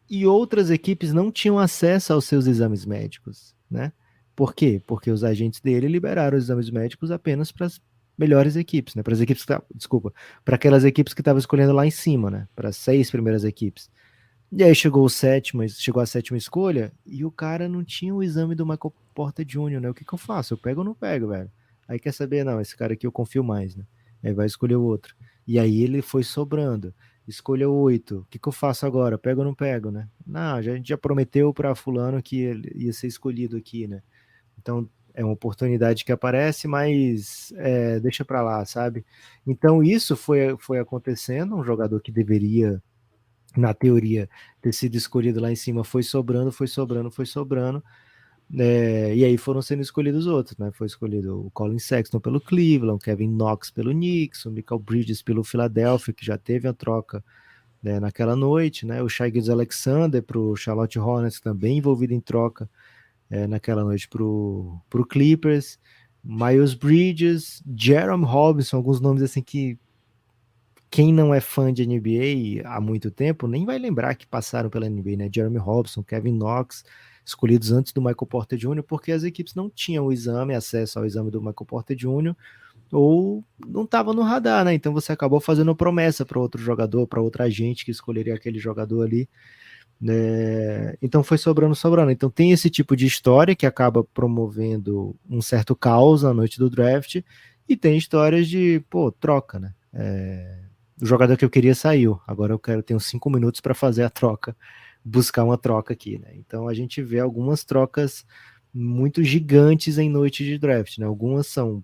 e outras equipes não tinham acesso aos seus exames médicos, né? Por quê? Porque os agentes dele liberaram os exames médicos apenas para as melhores equipes, né? Para as equipes desculpa, para aquelas equipes que estavam escolhendo lá em cima, né? Para as 6 primeiras equipes. E aí chegou a sétima escolha e o cara não tinha o exame do Michael Porter Jr., né? O que eu faço? Eu pego ou não pego, velho? Aí quer saber? Não, esse cara aqui eu confio mais, né? Aí vai escolher o outro. E aí ele foi sobrando. Escolha 8. O que eu faço agora? Pego ou não pego, né? Não, a gente já prometeu para fulano que ele ia ser escolhido aqui, né? Então é uma oportunidade que aparece, mas deixa para lá, sabe? Então isso foi acontecendo. Um jogador que deveria, na teoria, ter sido escolhido lá em cima foi sobrando, foi sobrando, foi sobrando. E aí foram sendo escolhidos outros, né? Foi escolhido o Colin Sexton pelo Cleveland, o Kevin Knox pelo Knicks, o Michael Bridges pelo Philadelphia, que já teve a troca, né, naquela noite, né? O Shai Gilgeous-Alexander para o Charlotte Hornets, também envolvido em troca naquela noite para o Clippers. Miles Bridges, Jerome Robinson, alguns nomes assim que quem não é fã de NBA há muito tempo nem vai lembrar que passaram pela NBA, né? Jeremy Robinson, Kevin Knox, escolhidos antes do Michael Porter Jr., porque as equipes não tinham o exame, acesso ao exame do Michael Porter Jr., ou não estava no radar, né? Então você acabou fazendo promessa para outro jogador, para outra agente que escolheria aquele jogador ali, né? Então foi sobrando, sobrando. Então tem esse tipo de história que acaba promovendo um certo caos na noite do draft, e tem histórias de, pô, troca, né? O jogador que eu queria saiu, agora eu quero ter uns 5 minutos para fazer a troca, buscar uma troca aqui, né? Então a gente vê algumas trocas muito gigantes em noite de draft, né? Algumas são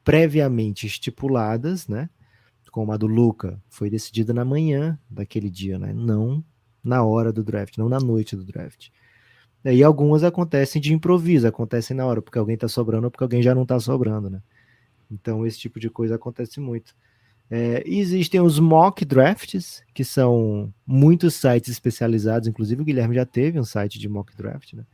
previamente estipuladas, né? Como a do Luka, foi decidida na manhã daquele dia, né? Não na hora do draft, não na noite do draft. E algumas acontecem de improviso, acontecem na hora, porque alguém tá sobrando ou porque alguém já não tá sobrando, né? Então esse tipo de coisa acontece muito. Existem os mock drafts, que são muitos sites especializados, inclusive o Guilherme já teve um site de mock draft, né,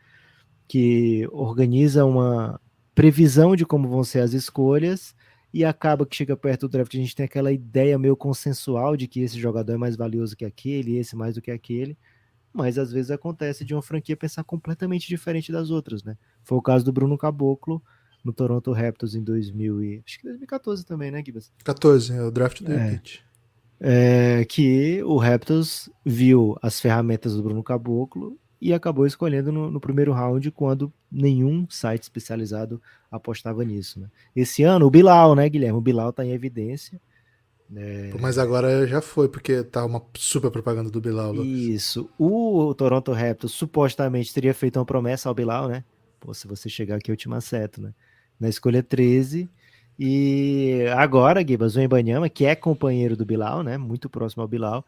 que organiza uma previsão de como vão ser as escolhas, e acaba que chega perto do draft, a gente tem aquela ideia meio consensual de que esse jogador é mais valioso que aquele, esse mais do que aquele, mas às vezes acontece de uma franquia pensar completamente diferente das outras, né? Foi o caso do Bruno Caboclo no Toronto Raptors em 2014 também, né, Gibas? 14, é o draft do Jokic. Que o Raptors viu as ferramentas do Bruno Caboclo e acabou escolhendo no primeiro round, quando nenhum site especializado apostava nisso, né? Esse ano, o Bilal, né, Guilherme? O Bilal tá em evidência. Mas agora já foi, porque tá uma super propaganda do Bilal, Lucas. Isso. O Toronto Raptors supostamente teria feito uma promessa ao Bilal, né? Pô, se você chegar aqui, eu te maceto, né? Na escolha 13. E agora, Gibas, o Wembanyama, que é companheiro do Bilal, né? Muito próximo ao Bilal,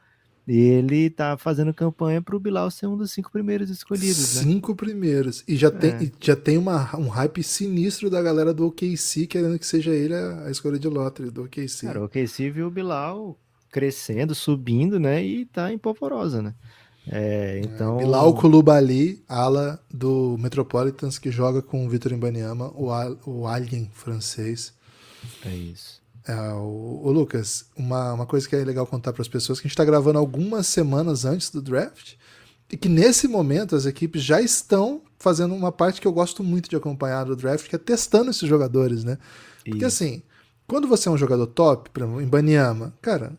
ele tá fazendo campanha pro Bilal ser um dos 5 primeiros escolhidos, né? 5 primeiros. E já tem um hype sinistro da galera do OKC querendo que seja ele a escolha de lottery do OKC. Cara, o OKC viu o Bilal crescendo, subindo, né? E tá em polvorosa, né? Então... Bilal Coulibaly, ala do Metropolitans, que joga com o Victor Wembanyama, o alien francês. É isso. O Lucas, uma coisa que é legal contar para as pessoas, que a gente está gravando algumas semanas antes do draft, e que nesse momento as equipes já estão fazendo uma parte que eu gosto muito de acompanhar do draft, que é testando esses jogadores, né? Porque assim, quando você é um jogador top, por exemplo, Wembanyama, cara,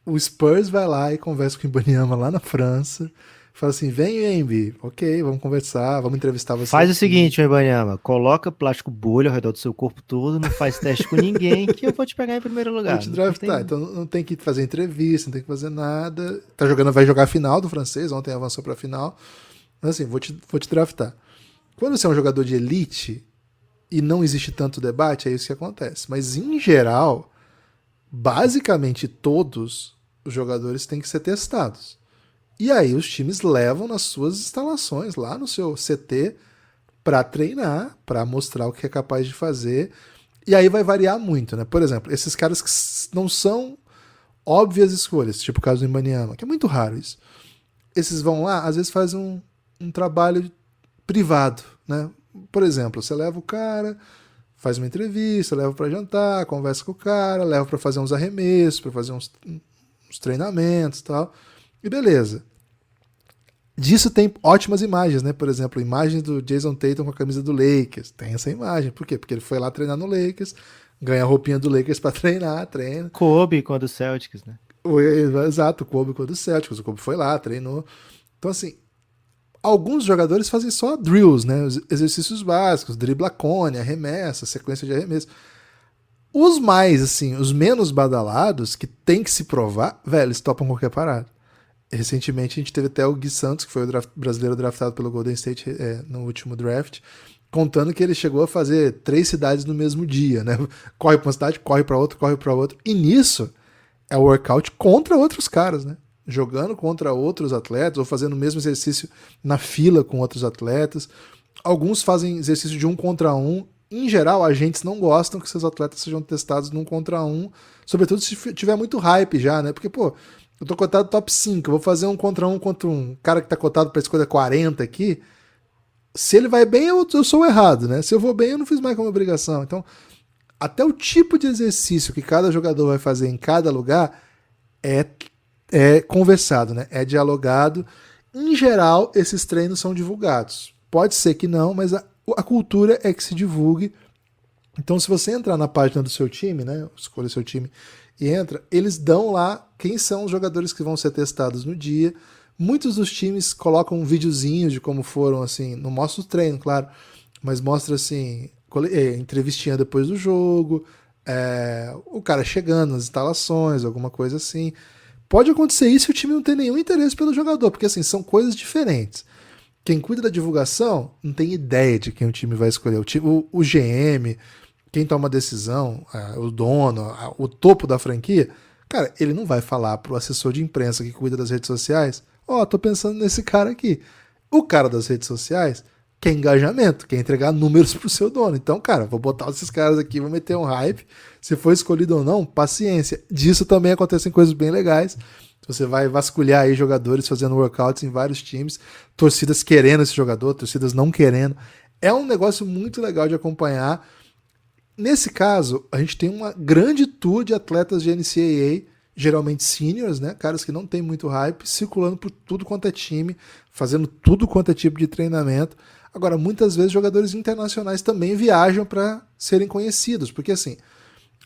o Spurs vai lá e conversa com o Wembanyama lá na França, fala assim, vem Embi, ok, vamos conversar, vamos entrevistar você. Faz o seguinte, Wembanyama, coloca plástico bolha ao redor do seu corpo todo, não faz teste com ninguém, que eu vou te pegar em primeiro lugar. Vou te draftar, então não tem que fazer entrevista, não tem que fazer nada. Vai jogar a final do francês, ontem avançou pra final. Mas assim, vou te draftar. Quando você é um jogador de elite e não existe tanto debate, é isso que acontece. Mas em geral, basicamente todos os jogadores têm que ser testados. E aí os times levam nas suas instalações, lá no seu CT, para treinar, para mostrar o que é capaz de fazer. E aí vai variar muito, né? Por exemplo, esses caras que não são óbvias escolhas, tipo o caso do Wembanyama, que é muito raro isso. Esses vão lá, às vezes fazem um trabalho privado, né? Por exemplo, você leva o cara, faz uma entrevista, leva para jantar, conversa com o cara, leva para fazer uns arremessos, para fazer uns treinamentos e tal. E beleza. Disso tem ótimas imagens, né? Por exemplo, imagens do Jason Tatum com a camisa do Lakers. Tem essa imagem. Por quê? Porque ele foi lá treinar no Lakers, ganha a roupinha do Lakers pra treinar, treina. Kobe quando o Celtics, né? Exato, o Kobe quando o Celtics. O Kobe foi lá, treinou. Então, assim, alguns jogadores fazem só drills, né? Os exercícios básicos, dribla cone, arremessa, sequência de arremesso. Os mais, assim, os menos badalados, que tem que se provar, velho, eles topam qualquer parada. Recentemente a gente teve até o Gui Santos, que foi o brasileiro draftado pelo Golden State no último draft, contando que ele chegou a fazer 3 cidades no mesmo dia, né? Corre pra uma cidade, corre pra outra, corre pra outra. E nisso é o workout contra outros caras, né? Jogando contra outros atletas ou fazendo o mesmo exercício na fila com outros atletas. Alguns fazem exercício de 1 contra 1. Em geral, agentes não gostam que seus atletas sejam testados num contra 1, sobretudo se tiver muito hype já, né? Porque, pô, eu tô cotado top 5, eu vou fazer 1 contra um cara que tá cotado pra escolha 40 aqui. Se ele vai bem, eu sou o errado, né? Se eu vou bem, eu não fiz mais como obrigação. Então, até o tipo de exercício que cada jogador vai fazer em cada lugar é conversado, né? É dialogado. Em geral, esses treinos são divulgados. Pode ser que não, mas a cultura é que se divulgue. Então, se você entrar na página do seu time, né? Escolha seu time e entra, eles dão lá quem são os jogadores que vão ser testados no dia. Muitos dos times colocam um videozinho de como foram, assim, não mostra o treino, claro, mas mostra, assim, entrevistinha depois do jogo, o cara chegando nas instalações, alguma coisa assim. Pode acontecer isso e o time não tem nenhum interesse pelo jogador, porque, assim, são coisas diferentes. Quem cuida da divulgação não tem ideia de quem o time vai escolher. O GM, quem toma a decisão, o dono, o topo da franquia, cara, ele não vai falar pro assessor de imprensa que cuida das redes sociais, tô pensando nesse cara aqui. O cara das redes sociais quer engajamento, quer entregar números pro seu dono. Então, cara, vou botar esses caras aqui, vou meter um hype. Se for escolhido ou não, paciência. Disso também acontecem coisas bem legais. Você vai vasculhar aí jogadores fazendo workouts em vários times, torcidas querendo esse jogador, torcidas não querendo. É um negócio muito legal de acompanhar. Nesse caso, a gente tem uma grande tour de atletas de NCAA, geralmente seniors, né? Caras que não tem muito hype, circulando por tudo quanto é time, fazendo tudo quanto é tipo de treinamento. Agora, muitas vezes jogadores internacionais também viajam para serem conhecidos, porque assim,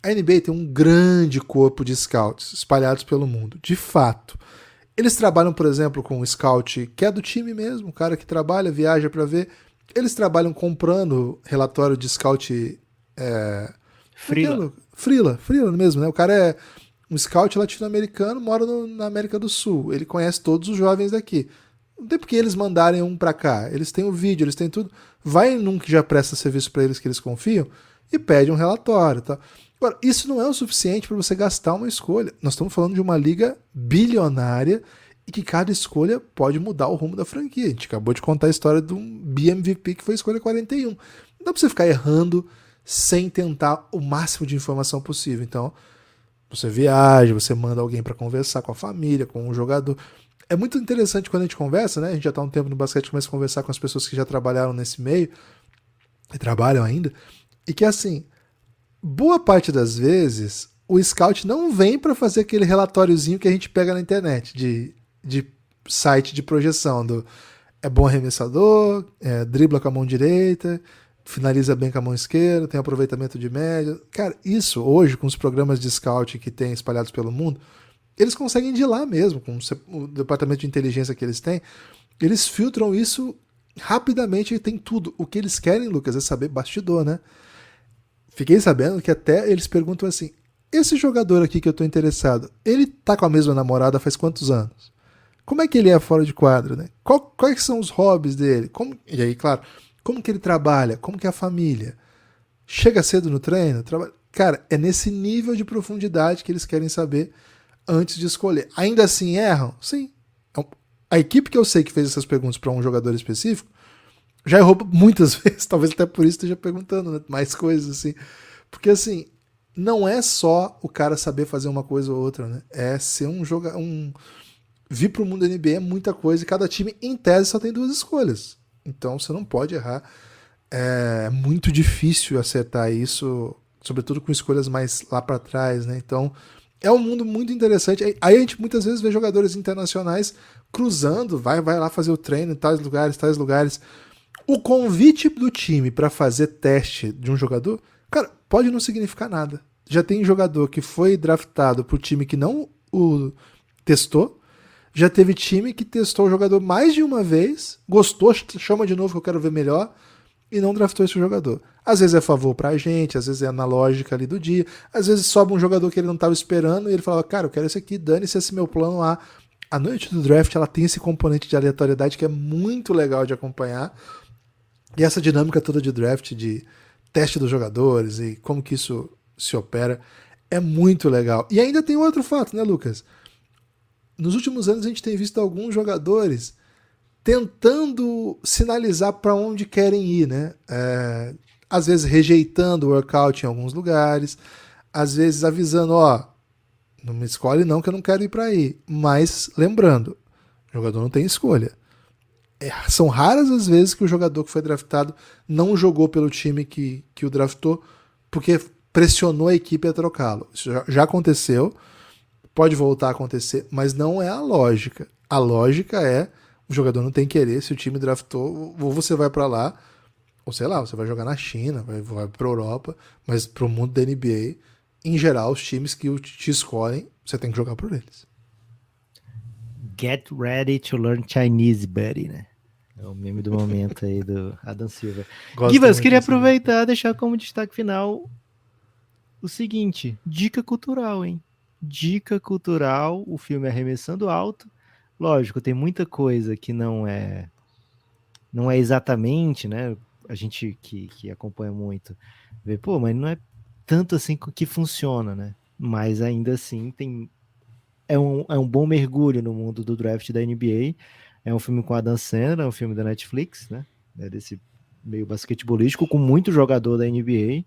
a NBA tem um grande corpo de scouts espalhados pelo mundo, de fato. Eles trabalham, por exemplo, com um scout que é do time mesmo, um cara que trabalha, viaja para ver. Eles trabalham comprando relatório de scout Freela mesmo, né? O cara é um scout latino-americano, mora na América do Sul. Ele conhece todos os jovens daqui. Não tem porque eles mandarem um pra cá. Eles têm o vídeo, eles têm tudo. Vai num que já presta serviço para eles que eles confiam e pede um relatório. Tá? Agora, isso não é o suficiente para você gastar uma escolha. Nós estamos falando de uma liga bilionária e que cada escolha pode mudar o rumo da franquia. A gente acabou de contar a história de um BMVP que foi a escolha 41. Não dá pra você ficar errando sem tentar o máximo de informação possível. Então, você viaja, você manda alguém para conversar com a família, com o jogador. É muito interessante quando a gente conversa, né? A gente já está um tempo no basquete, começa a conversar com as pessoas que já trabalharam nesse meio, e trabalham ainda, e que assim, boa parte das vezes, o scout não vem para fazer aquele relatóriozinho que a gente pega na internet, de site de projeção, é bom arremessador, dribla com a mão direita, finaliza bem com a mão esquerda, tem aproveitamento de média. Cara, isso hoje, com os programas de scout que tem espalhados pelo mundo, eles conseguem de lá mesmo, com o departamento de inteligência que eles têm, eles filtram isso rapidamente e tem tudo. O que eles querem, Lucas, é saber bastidor, né? Fiquei sabendo que até eles perguntam assim, esse jogador aqui que eu tô interessado, ele tá com a mesma namorada faz quantos anos? Como é que ele é fora de quadro, né? Quais são os hobbies dele? E aí, claro, como que ele trabalha? Como que é a família? Chega cedo no treino? Cara, é nesse nível de profundidade que eles querem saber antes de escolher. Ainda assim erram? Sim. A equipe que eu sei que fez essas perguntas para um jogador específico já errou muitas vezes, talvez até por isso esteja perguntando, né? Mais coisas assim. Porque assim, não é só o cara saber fazer uma coisa ou outra, né? É ser um jogador. Vir para o mundo NBA é muita coisa e cada time, em tese, só tem 2 escolhas. Então você não pode errar. É muito difícil acertar isso, sobretudo com escolhas mais lá para trás, né? Então É um mundo muito interessante. Aí a gente muitas vezes vê jogadores internacionais cruzando, vai lá fazer o treino em tais lugares. O convite do time para fazer teste de um jogador, cara, pode não significar nada. Já tem jogador que foi draftado pro time que não o testou. Já teve time que testou o jogador mais de uma vez, gostou, chama de novo que eu quero ver melhor, e não draftou esse jogador. Às vezes é favor pra gente, às vezes é na lógica ali do dia, às vezes sobe um jogador que ele não estava esperando e ele fala, cara, eu quero esse aqui, dane-se esse meu plano A. A noite do draft, ela tem esse componente de aleatoriedade que é muito legal de acompanhar. E essa dinâmica toda de draft, de teste dos jogadores e como que isso se opera, é muito legal. E ainda tem outro fato, né, Lucas? Nos últimos anos a gente tem visto alguns jogadores tentando sinalizar para onde querem ir, né? Às vezes rejeitando o workout em alguns lugares, às vezes avisando, ó, não me escolhe não que eu não quero ir para aí. Mas lembrando, o jogador não tem escolha. São raras as vezes que o jogador que foi draftado não jogou pelo time que o draftou porque pressionou a equipe a trocá-lo. Isso já aconteceu, pode voltar a acontecer, mas não é a lógica. A lógica é o jogador não tem querer, se o time draftou, ou você vai para lá, ou sei lá, você vai jogar na China, vai para Europa, mas para o mundo da NBA, em geral, os times que te escolhem, você tem que jogar por eles. Get ready to learn Chinese, buddy, né? É o meme do momento aí do Adam Silver. Gibas, queria aproveitar e deixar como destaque final o seguinte, dica cultural, hein? Dica cultural, o filme Arremessando Alto. Lógico, tem muita coisa que não é exatamente, né? A gente que acompanha muito vê, pô, mas não é tanto assim que funciona, né? Mas ainda assim é um bom mergulho no mundo do draft da NBA. É um filme com a Adam Sandler, é um filme da Netflix, né? É desse meio basquetebolístico com muito jogador da NBA.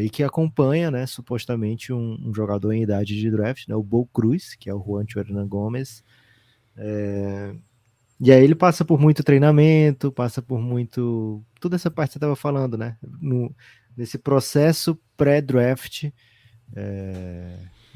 E que acompanha, né, supostamente um jogador em idade de draft, né, o Bo Cruz, que é o Juancho Hernan Gomes. E aí ele passa por muito treinamento, passa por muito... Toda essa parte que você estava falando, né? Nesse processo pré-draft.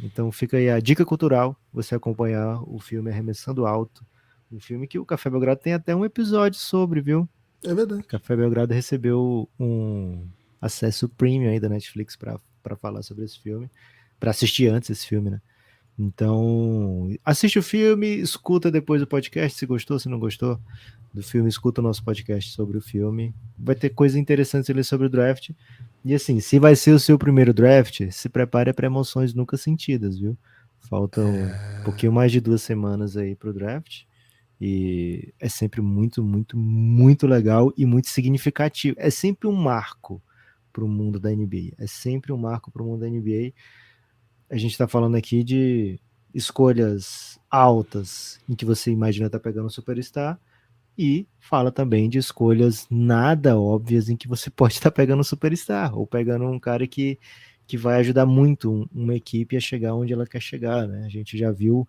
Então fica aí a dica cultural, você acompanhar o filme Arremessando Alto. Um filme que o Café Belgrado tem até um episódio sobre, viu? É verdade. O Café Belgrado recebeu um acesso premium aí da Netflix para falar sobre esse filme, para assistir antes esse filme, né? Então, assiste o filme, escuta depois o podcast, se gostou, se não gostou do filme, escuta o nosso podcast sobre o filme. Vai ter coisa interessante ali sobre o draft. E assim, se vai ser o seu primeiro draft, se prepare para emoções nunca sentidas, viu? Faltam um pouquinho mais de 2 semanas aí pro draft. E é sempre muito, muito, muito legal e muito significativo. É sempre um marco para o mundo da NBA. É sempre um marco para o mundo da NBA. A gente está falando aqui de escolhas altas em que você imagina estar pegando um superstar e fala também de escolhas nada óbvias em que você pode estar pegando um superstar ou pegando um cara que vai ajudar muito uma equipe a chegar onde ela quer chegar, né? A gente já viu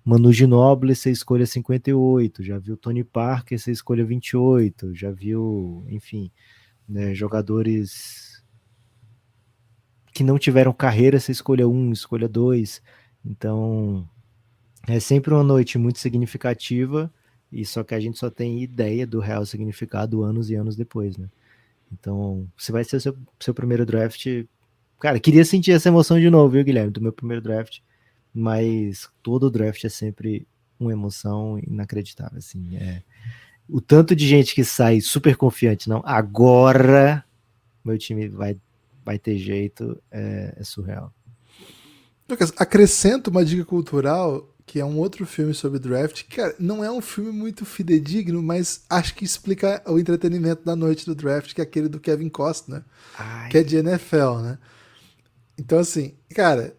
Manu Ginóbili ser escolha 58, já viu Tony Parker ser escolha 28, já viu, enfim, né, jogadores que não tiveram carreira ser escolha 1, escolha 2. Então, é sempre uma noite muito significativa, e só que a gente só tem ideia do real significado anos e anos depois, né? Então, se vai ser o seu primeiro draft, cara, queria sentir essa emoção de novo, viu, Guilherme, do meu primeiro draft, mas todo draft é sempre uma emoção inacreditável, assim, o tanto de gente que sai super confiante, não, agora meu time vai ter jeito, é surreal. Lucas, acrescento uma dica cultural, que é um outro filme sobre draft, que, cara, não é um filme muito fidedigno, mas acho que explica o entretenimento da noite do draft, que é aquele do Kevin Costner, que é de NFL, né? Então, assim, cara,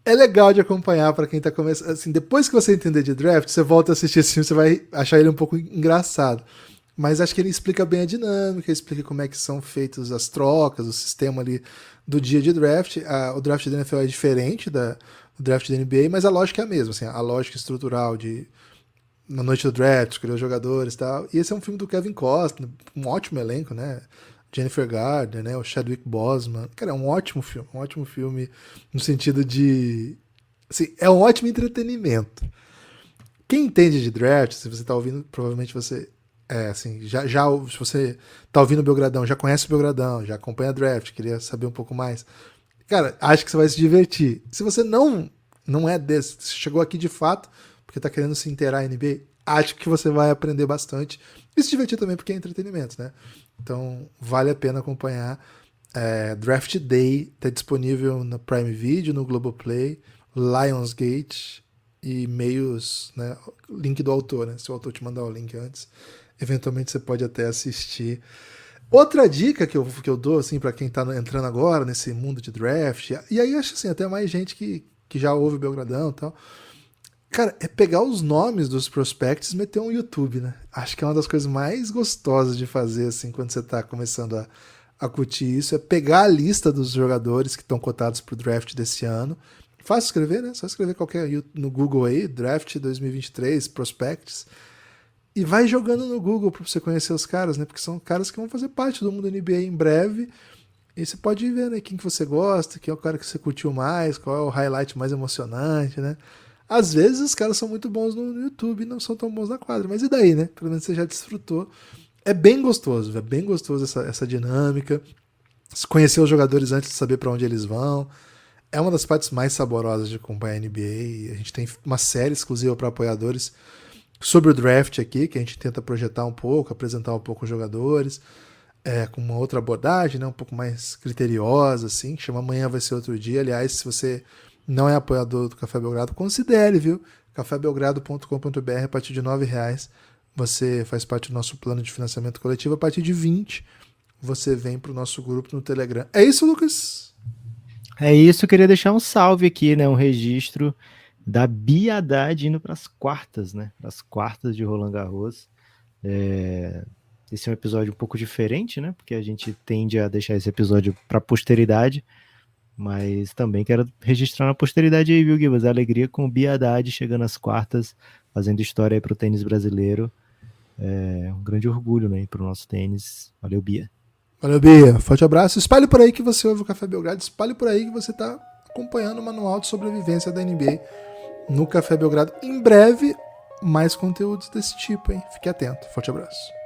é legal de acompanhar para quem tá começando. Assim, depois que você entender de draft, você volta a assistir esse filme, você vai achar ele um pouco engraçado. Mas acho que ele explica bem a dinâmica, explica como é que são feitas as trocas, o sistema ali do dia de draft. O draft da NFL é diferente do draft da NBA, mas a lógica é a mesma, assim, a lógica estrutural de na noite do draft, escolher os jogadores e tal. E esse é um filme do Kevin Costner, um ótimo elenco, né? Jennifer Garner, né? O Chadwick Boseman. Cara, é um ótimo filme no sentido de... Assim, é um ótimo entretenimento. Quem entende de draft, se você tá ouvindo, provavelmente você... assim, se você tá ouvindo o Belgradão, já conhece o Belgradão, já acompanha draft, queria saber um pouco mais. Cara, acho que você vai se divertir. Se você não é desse, se chegou aqui de fato, porque tá querendo se inteirar em NBA, acho que você vai aprender bastante. E se divertir também, porque é entretenimento, né? Então, vale a pena acompanhar. Draft Day tá disponível no Prime Video, no Globoplay, Lionsgate e meios, né? Link do autor, né? Se o autor te mandar o link antes, eventualmente você pode até assistir. Outra dica que eu dou, assim, para quem tá entrando agora nesse mundo de draft, e aí acho assim, até mais gente que já ouve o Belgradão e tal, cara, é pegar os nomes dos prospects e meter um YouTube, né? Acho que é uma das coisas mais gostosas de fazer, assim, quando você tá começando a curtir isso, é pegar a lista dos jogadores que estão cotados pro draft desse ano. Fácil escrever, né? Só escrever no Google aí, Draft 2023, Prospects, e vai jogando no Google para você conhecer os caras, né? Porque são caras que vão fazer parte do mundo NBA em breve. E você pode ir vendo, né, quem que você gosta, quem é o cara que você curtiu mais, qual é o highlight mais emocionante, né? Às vezes os caras são muito bons no YouTube e não são tão bons na quadra. Mas e daí, né? Pelo menos você já desfrutou. É bem gostoso essa dinâmica. Conhecer os jogadores antes de saber para onde eles vão. É uma das partes mais saborosas de acompanhar a NBA. A gente tem uma série exclusiva para apoiadores sobre o draft aqui, que a gente tenta projetar um pouco, apresentar um pouco os jogadores, com uma outra abordagem, né, um pouco mais criteriosa, assim, que chama Amanhã Vai Ser Outro Dia. Aliás, se você não é apoiador do Café Belgrado, considere, viu? cafébelgrado.com.br, a partir de R$9, você faz parte do nosso plano de financiamento coletivo. A partir de 20, você vem para o nosso grupo no Telegram. É isso, Lucas? É isso, eu queria deixar um salve aqui, né? Um registro da Bia Haddad indo para as quartas, né? Para as quartas de Roland Garros. Esse é um episódio um pouco diferente, né? Porque a gente tende a deixar esse episódio para a posteridade, mas também quero registrar na posteridade aí, viu, Guibas? A alegria com o Bia Haddad chegando às quartas, fazendo história aí para o tênis brasileiro. É um grande orgulho, né? Para o nosso tênis. Valeu, Bia. Valeu, Bia. Forte abraço. Espalhe por aí que você ouve o Café Belgrado. Espalhe por aí que você está acompanhando o manual de sobrevivência da NBA no Café Belgrado. Em breve, mais conteúdos desse tipo, hein? Fique atento. Forte abraço.